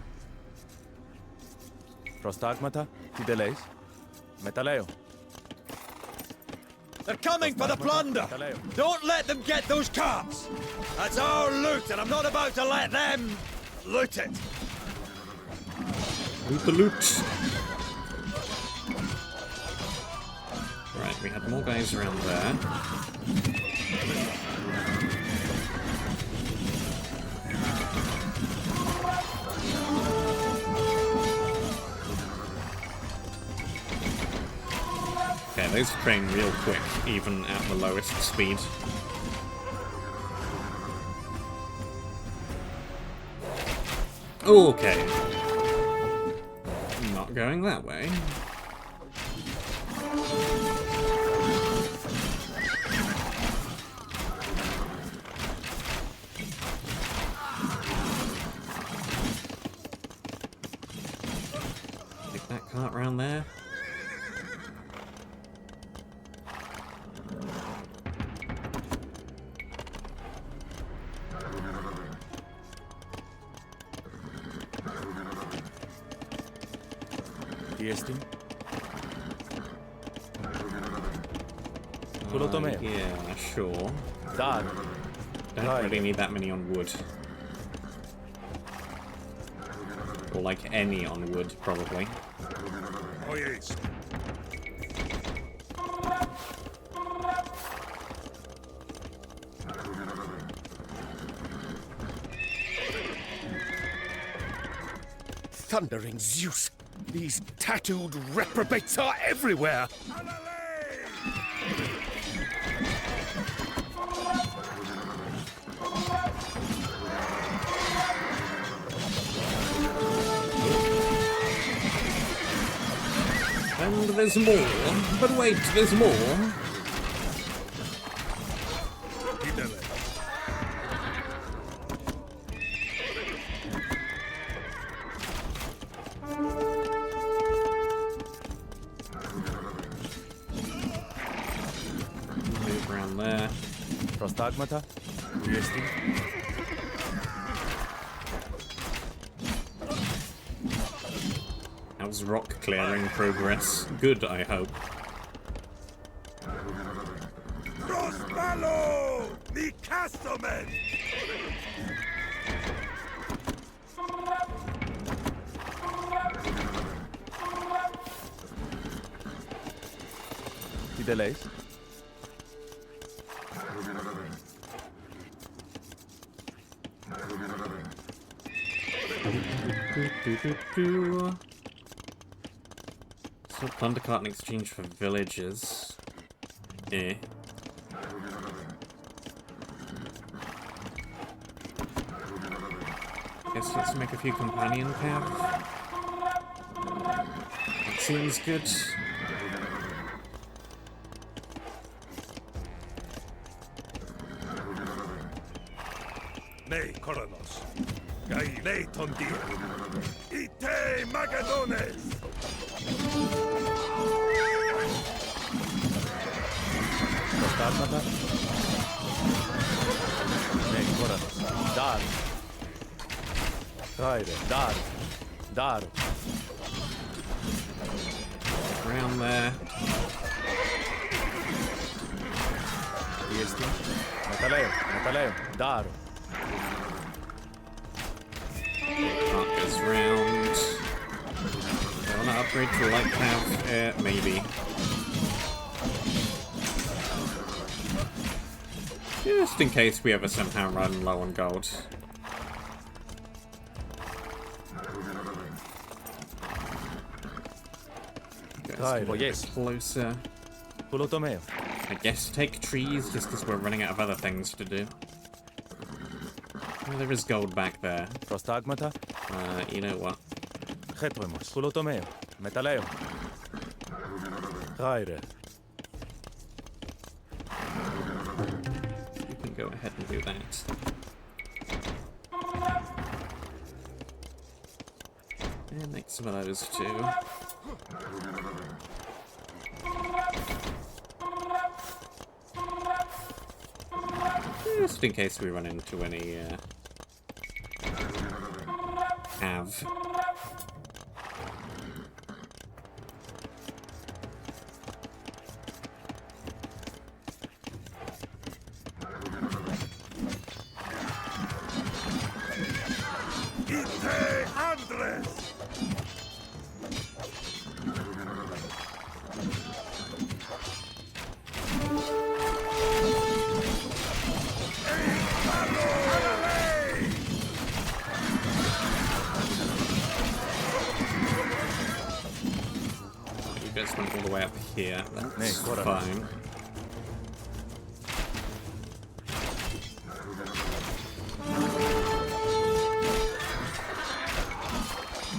I: Προστάγματα. Τι τελέεις. Μεταλλέω.
G: They're coming for the plunder! Don't let them get those carts! That's our loot, and I'm not about to let them loot it!
A: Loot the loot! Right, we had more guys around there. Okay, those train real quick, even at the lowest speed. Okay. Not going that way. Take that cart round there.
I: Τι εστί. Κουλοτομέο.
A: Yeah, sure.
I: Δάρο.
A: Don't really need that many on wood. Or like any on wood, probably.
F: Oh yes.
H: thundering Zeus! These tattooed reprobates are everywhere!
A: And there's more. But wait, there's more. Move around there.
I: Prostagmata. Viesti.
A: How's rock clearing progress? Good, I hope.
F: Crossballow! The Castleman!
I: Fideleis.
A: So plunder cart in exchange for villages. Eh. Guess let's make a few companion paths. That seems good.
F: Ne Koronos. Gai ne tondir. Ite Magadones!
I: Prostagmata. Ne Koranos. Dar. Kaire. Dar. Dar.
A: Around there.
I: Viesti. Metaleo. Metaleo. Dar.
A: Cart goes round. Do I want to upgrade to a light path? Maybe. Just in case we ever somehow run low on gold. Yes. Closer.
I: Pulotomeo.
A: I guess take trees just because we're running out of other things to do. Oh, there is gold back there.
I: Prostagmata.
A: You know what?
I: Getuemos. Pulotomeo. Metaleo. Kaire.
A: You can go ahead and do that. And make some of those too. Just in case we run into any, have.
F: Ite Andres!
A: You guys went all the way up here. That's
I: Nee,
A: fine.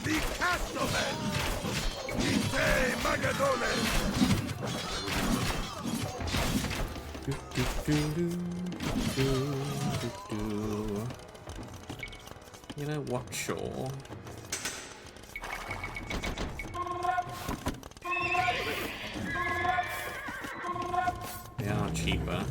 F: The Castleman! Ite Magadones!
A: You know what, sure. They are cheaper.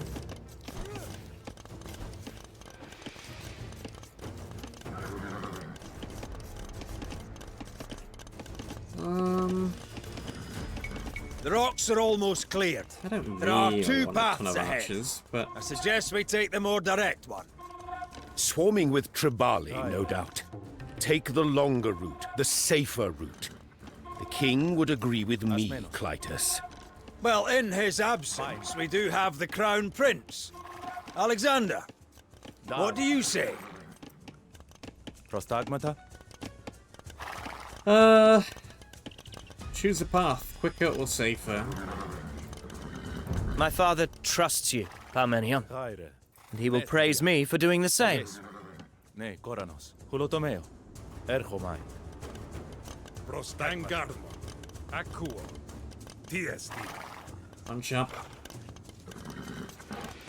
G: The rocks are almost cleared.
A: I don't
G: There are
A: really
G: two
A: want a ton
G: paths
A: of
G: ahead.
A: archers, but
G: I suggest we take the more direct one.
H: Swarming with Tribali, no doubt. Take the longer route, the safer route. The king would agree with me, Clytus.
G: Well, in his absence, we do have the Crown Prince. Alexander, what do you say?
I: Prostagmata.
A: Choose a path, quicker or safer.
D: My father trusts you, Parmenion,
I: Taire.
D: and he will praise me for doing the same.
I: Yes. Ne, Koranos. Hulotomeo. Erchomai.
F: Prostangarmo. Akuo. Tiesti.
A: Punch up.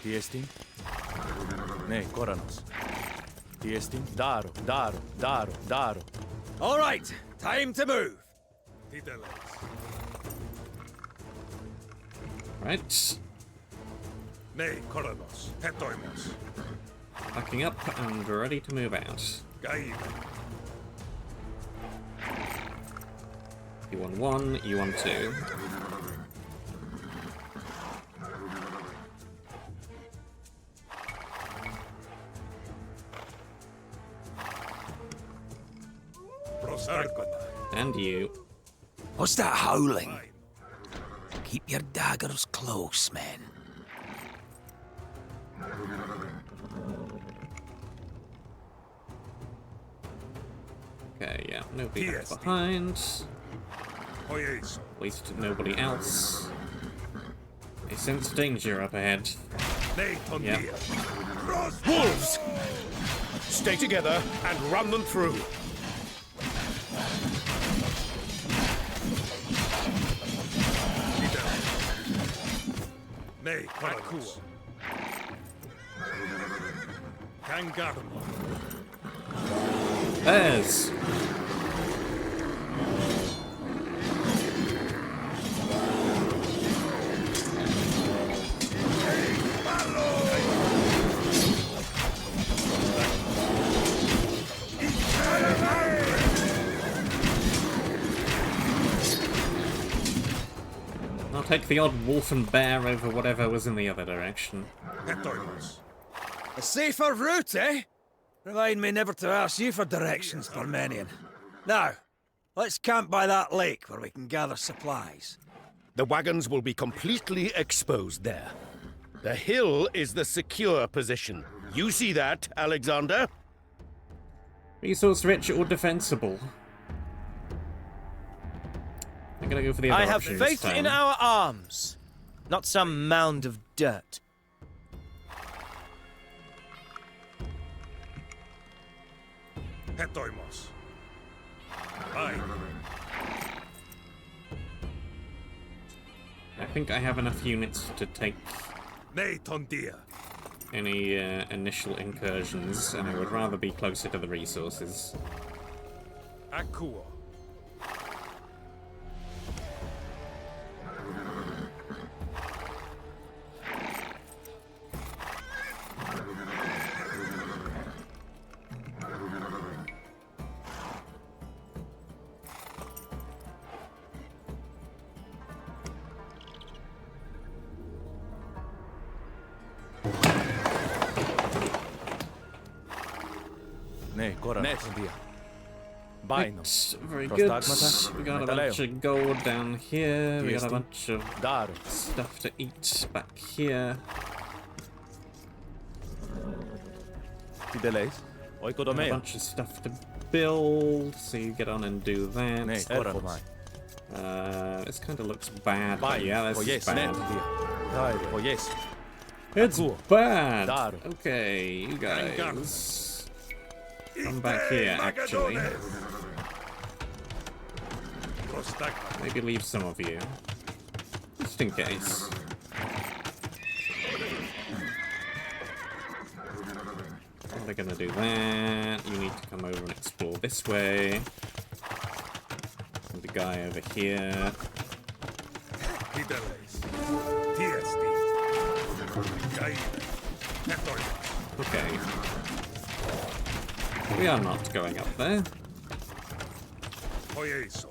I: Tiestin. Ne, Koranos. Tiestin. Daro, Daro, Daro, Daro.
G: All right, time to move.
F: Tideles.
A: Right.
F: Ne, Koronos. Hetoimos.
A: Backing up and ready to move out.
F: Gaida.
A: You on 1, you on 2.
F: Prostargona.
A: And you.
G: What's that howling? Keep your daggers close, men.
A: Okay, yeah, nobody left
F: Yes.
A: behind.
F: Oyeso.
A: At least nobody else. I sense danger up ahead.
F: Ne, Tondia.
A: Yep.
F: Cross.
H: Wolves! Stay together and run them through.
F: Ne, Koronos. Kangarmo.
A: Bears! I'll take the odd wolf and bear over whatever was in the other direction.
F: Hetoimos.
G: A safer route, eh? Remind me never to ask you for directions, Parmenion. Now, let's camp by that lake where we can gather supplies.
H: The wagons will be completely exposed there. The hill is the secure position. You see that, Alexander?
A: Resource rich or defensible? I'm gonna go for the other
D: I have
A: option
D: faith
A: this time.
D: in our arms, not some mound of dirt.
F: Hetoimos. Aye.
A: I think I have enough units to take
F: Ne, Tondia.
A: any initial incursions, and I would rather be closer to the resources.
F: Akuo.
I: Ne, Koranos. Dia. Baino.
A: Right, very good.
I: Prostagmata.
A: We got a
I: Metaleo.
A: bunch of gold down here. We got a
I: Tiesti.
A: bunch of
I: Daro.
A: stuff to eat back here.
I: Tideles.
A: A
I: Oikodomeo.
A: bunch of stuff to build, so you get on and do that.
I: Ne, Koranos.
A: This kind of looks bad, but
I: Baino.
A: yeah, this is
I: Yes,
A: bad.
I: ne, Dia. Taire. Oh, yes.
A: It's
I: Akuo.
A: bad.
I: Daro.
A: Okay, you guys. Come back
F: Ite
A: here, actually.
F: Magadones. Prostagma.
A: Maybe leave some of you. Just in case. Well, they're gonna do that. You need to come over and explore this way. And the guy over here.
F: Tideles. Tiesti. Gaida. Hetoimos.
A: Okay. We are not going up there.
F: Oyeso.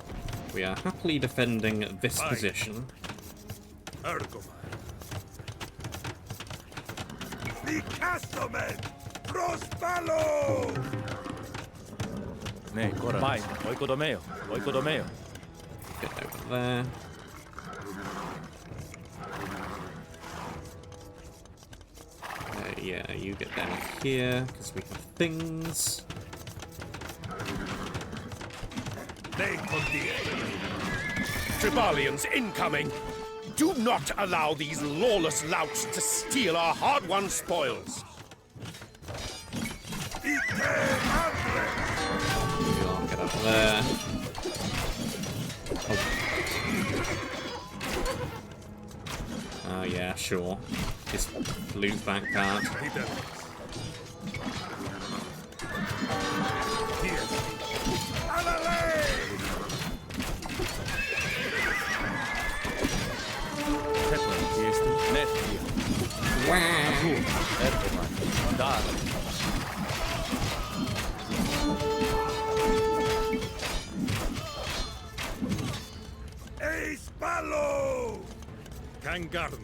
A: We are happily defending this
F: Fine.
A: position.
F: Ergoma. Nicastomen. Prospalo.
I: Ne, Koranos. Baino. Oikodomeo. Oikodomeo.
A: Get over there. Yeah, you get down here, because we have things.
F: Nei con dia.
H: Tribalians incoming! Do not allow these lawless louts to steal our hard-won spoils.
A: I'll get up there. Oh yeah, sure. Just lose that card.
F: Spallo! Cangarno.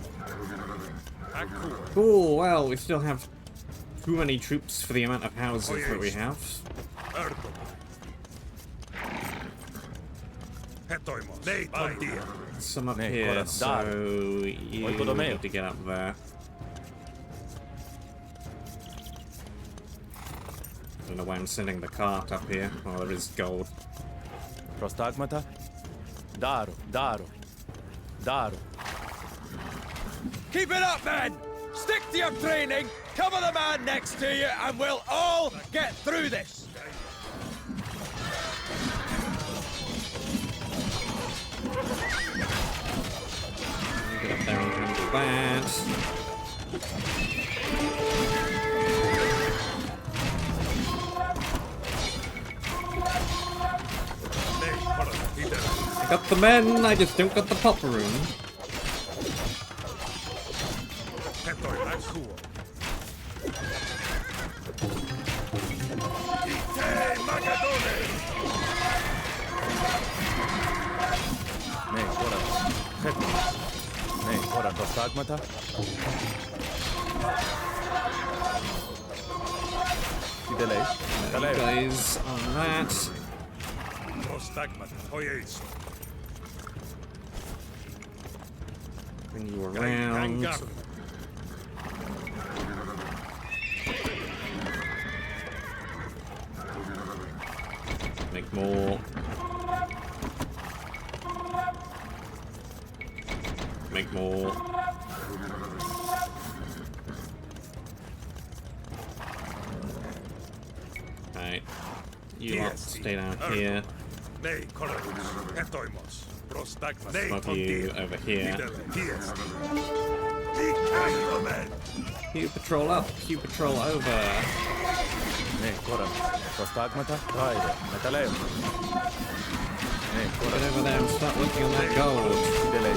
F: Acqua.
A: Oh, well, we still have too many troops for the amount of houses that we have.
F: Ergo. Hetoimos. Nei con dia.
A: Some up
I: Nee,
A: here,
I: Coran.
A: so you
I: Oikodomeo.
A: need to get up there. I don't know why I'm sending the cart up here. Oh, there is gold.
I: Prostagmata. Daro, Daro, Daro.
G: Keep it up, men! Stick to your training, cover the man next to you, and we'll all get through this!
A: Get up there and handle that. I got the men, I just don't got the popper room.
I: Nee, Coran. Hetmanos. Nee, Coran. Prostagmata. Fidelei.
A: You
I: Metaleo.
A: guys on that.
F: Prostagmata. Hoyeis.
A: Bring you around.
F: Cangarno.
A: Make more. Make more. Right. You lot stay down here.
F: Nei Coranus. Hetoimos. Prostagmata. Nei
A: Some of
F: con
A: you
F: dia.
A: over here.
F: Tiest. Icanno men.
A: You patrol up. You patrol over.
I: Nee, Coran. Prostagmata. Raide. Metaleo. Nee,
A: Get
I: Coran.
A: over there and start working on that gold.
I: Fidelei.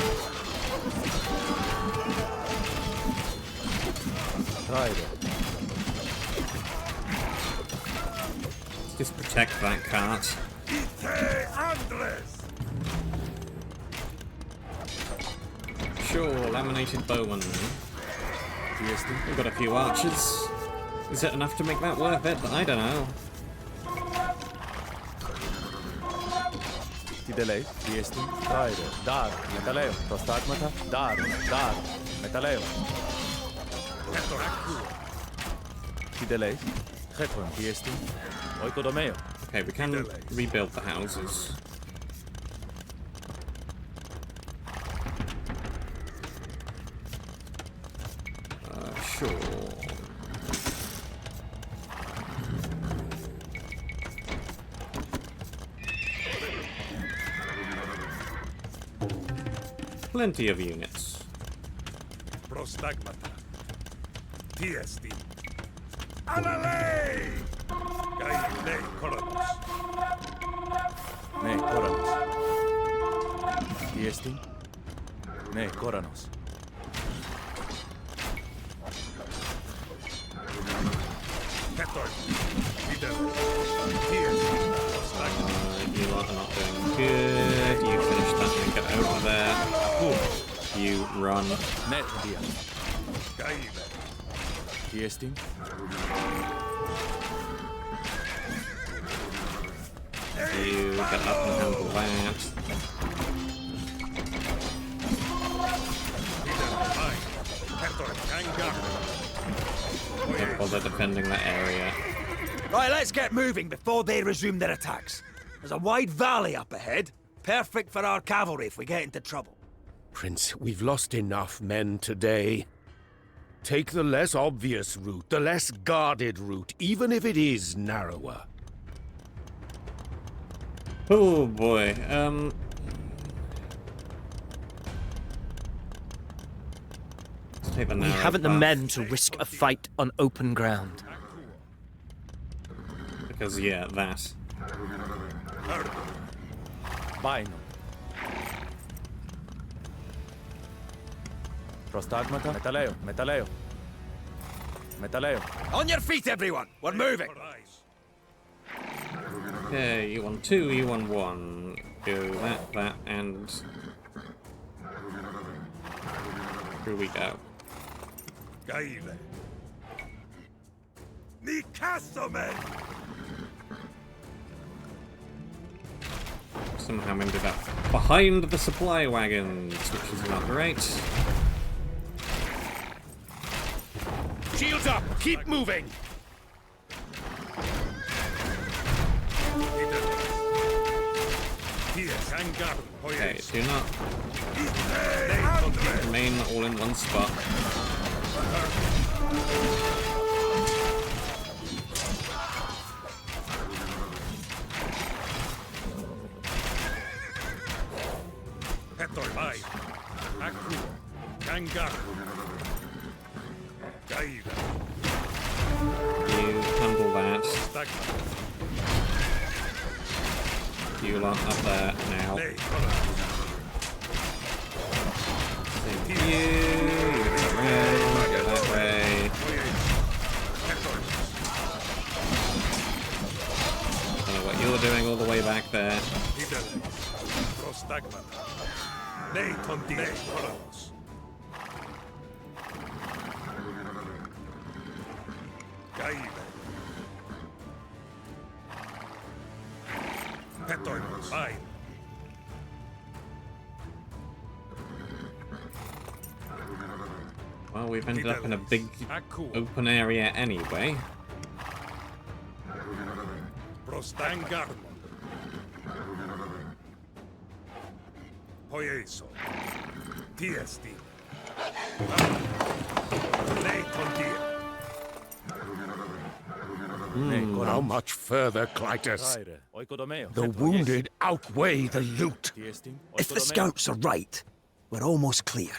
I: Raide.
A: Just protect that cart.
F: Ite Andres.
A: Sure, laminated bowman.
I: Tiesti.
A: We've got a few archers. Is it enough to make that worth it? I don't know.
I: Fidelei. Tiesti. Raide. Dar. Metaleo. Prostagmata. Dar. Dar. Metaleo. Fidelei. Hetron. Tiesti. Oikodomeo.
A: Okay, we can rebuild the houses. Sure. Plenty of units.
F: Prostagmata. Tiesti. Alalei! Gai nei Coranus.
I: Nee, Coranos. Tiesti. Nee, Coranos.
F: Hetoimos. Fidel. Tiesti. Prostagmata.
A: You lot are not doing good. You finish that and get over there. You run.
I: Net dia.
F: Gaive.
I: Tiesti.
A: You get up and handle that.
F: Fidel. Mine. Hetoim. Cangarno.
A: Don't bother defending that area.
G: Right, let's get moving before they resume their attacks. There's a wide valley up ahead. Perfect for our cavalry if we get into trouble.
H: Prince, we've lost enough men today. Take the less obvious route, the less guarded route, even if it is narrower.
A: Oh boy, let's take the
D: We
A: narrow
D: haven't the
A: path,
D: men to risk a fight on open ground.
A: because yeah, that.
I: Vaino. Prostagmata. Metaleo. Metaleo. Metaleo.
G: On your feet, everyone! We're moving!
A: Okay, U12, U11. Do that, and here we go.
F: Gaile. Ni caso, men!
A: Somehow ended up behind the supply wagons, which is not great.
H: Shields up! Keep moving!
A: Okay, do not remain all in one spot.
F: Petoi, Aku, Kangar, Gaida,
A: You handle that.
F: Stagma,
A: You lot up there now.
F: Lei,
A: Thank you. Go that way. Don't know what you're doing all the way back there.
F: Hidele, Prostagma, Lei Tondi, Lei Colanos, Gaida, Petoimos, Vai,
A: Well, we've ended up in a big
F: Aku,
A: open area anyway.
F: Prostangarmo, Poieso, Tiesti, Lei Tondi,
H: How much further, Clytus?
I: Aire. Oikodomeo.
H: The wounded outweigh the loot.
I: Tiestin.
G: If the
I: Oikodomeo.
G: scouts are right, we're almost clear.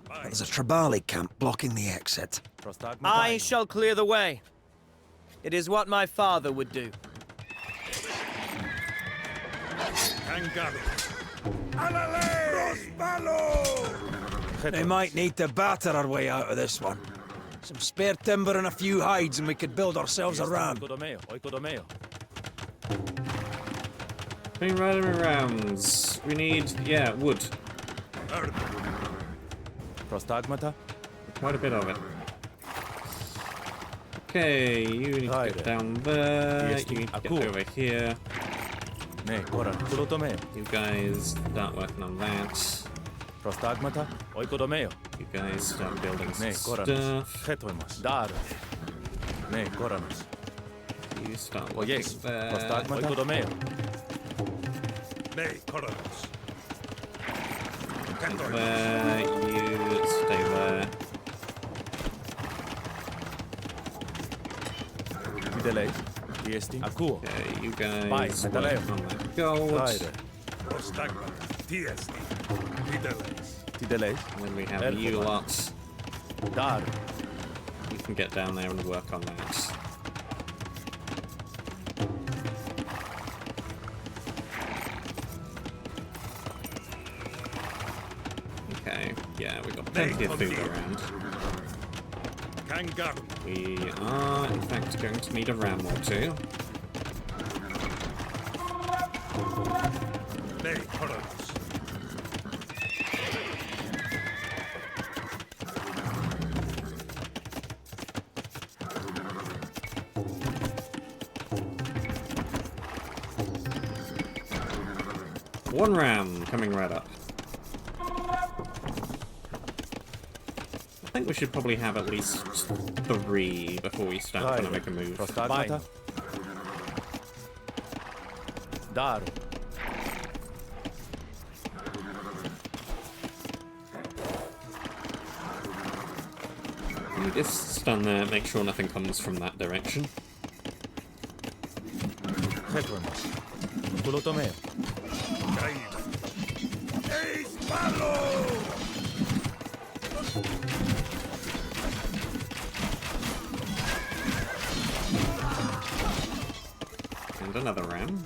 G: But there's a Tribali camp blocking the exit.
I: Prostagmata.
D: I shall clear the way. It is what my father would do.
F: Kangar, Alale, Prospalo,
G: We might need to batter our way out of this one. Some spare timber and a few hides and we could build ourselves a ram.
I: Oikodomeo. Oikodomeo.
A: Been riding rounds. We need, yeah, wood.
I: Prostagmata.
A: Quite a bit of it. Okay, you need to get down there.
I: Yes,
A: You need to get
I: Aku.
A: over here.
I: Ne, koran. Kulotomeo.
A: You guys start working on that.
I: Prostagmata. Oikodomeo.
A: You guys start building
I: Ne,
A: some
I: koranos.
A: stuff.
I: Hetoimos. Dar. Ne, koranos.
A: You start working
I: Ojes.
A: there.
I: Prostagmata. Oikodomeo.
F: Lei Colanos,
A: There, you stay there.
I: Tideleis. Tiestin. Akuo.
A: Okay, you
I: Bye,
A: guys
I: Metaleo.
A: work on that gold.
I: Aire.
F: Prostagma, Tiesti, Hideles,
I: Tideleis.
A: And then we have
I: Elfo.
A: you lots.
I: Dar.
A: You can get down there and work on that. Okay, yeah, we've got plenty of food around.
F: Kangar,
A: We are, in fact, going to need a ram or two.
F: Lei Colanos,
A: One ram coming right up. I think we should probably have at least 3 before we start trying to make a move.
I: Prostagmata. Daru.
A: You just stand there, make sure nothing comes from that direction.
I: Chronicles. Polotomeo.
F: Eis palo!
A: And another ram.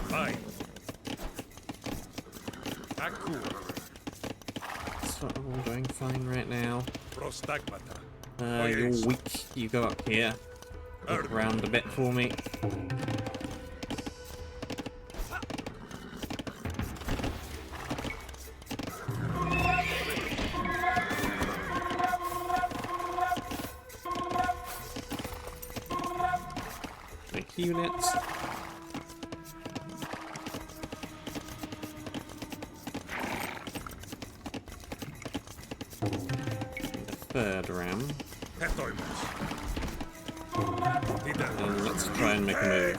F: Fine. Akua.
A: So I'm doing fine right now.
F: Prostagmata.
A: You're weak. You go up here. Look around a bit for me. Make units. Third ram. And let's try and make a move.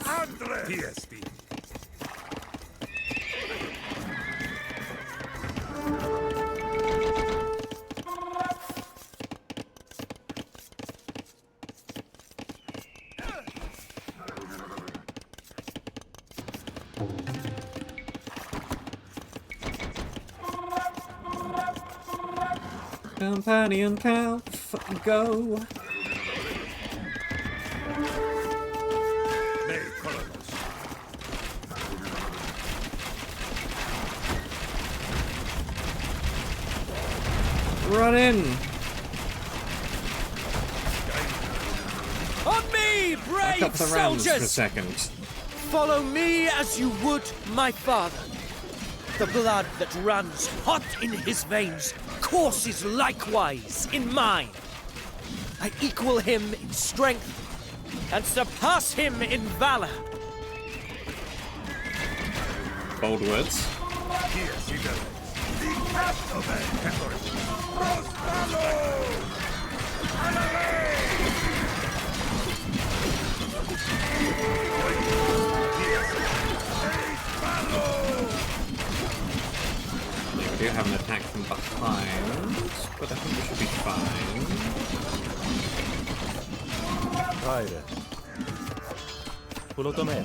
F: TSD.
A: Companion Calf, go!
F: Nay, Chronicles.
A: Run in!
D: On me,
A: Back up
D: brave
A: the rams for a
D: soldiers!
A: second.
D: Follow me as you would my father. The blood that runs hot in his veins courses likewise in mine. I equal him in strength and surpass him in valor.
A: Bold words. We do have an attack from behind, but I think we should be fine.
I: Aire. Polotomeo.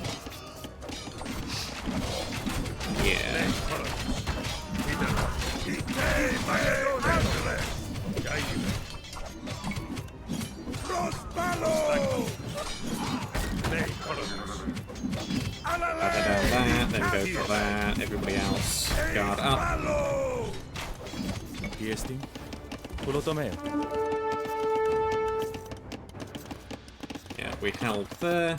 A: Yeah. That, then go for that. Everybody else, guard up.
I: TSD. Polotomeo.
A: Yeah, we held there.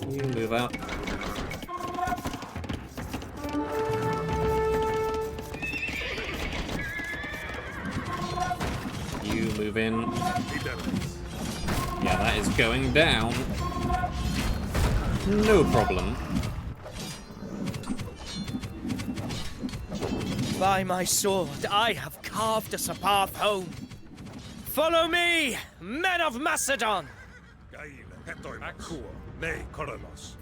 A: You move up. You move in. Yeah, that is going down. No problem.
D: By my sword, I have carved us a path home. Follow me, men of Macedon!
F: Akua. Nay, Chronicles.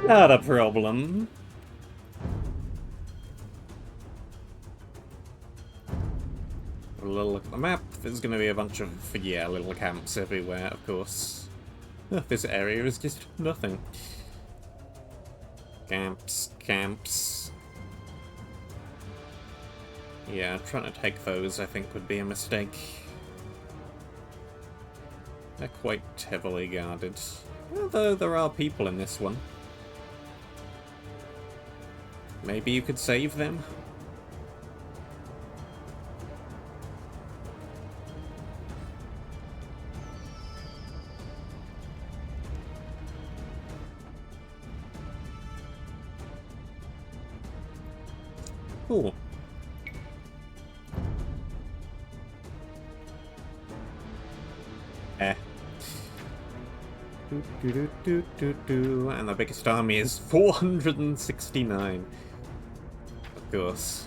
A: Not a problem. A little look at the map. There's going to be a bunch of, yeah, little camps everywhere, of course. This area is just nothing. Camps, camps. Yeah, trying to take those, I think, would be a mistake. They're quite heavily guarded. Although there are people in this one. Maybe you could save them? Cool. And the biggest army is 469. Of course.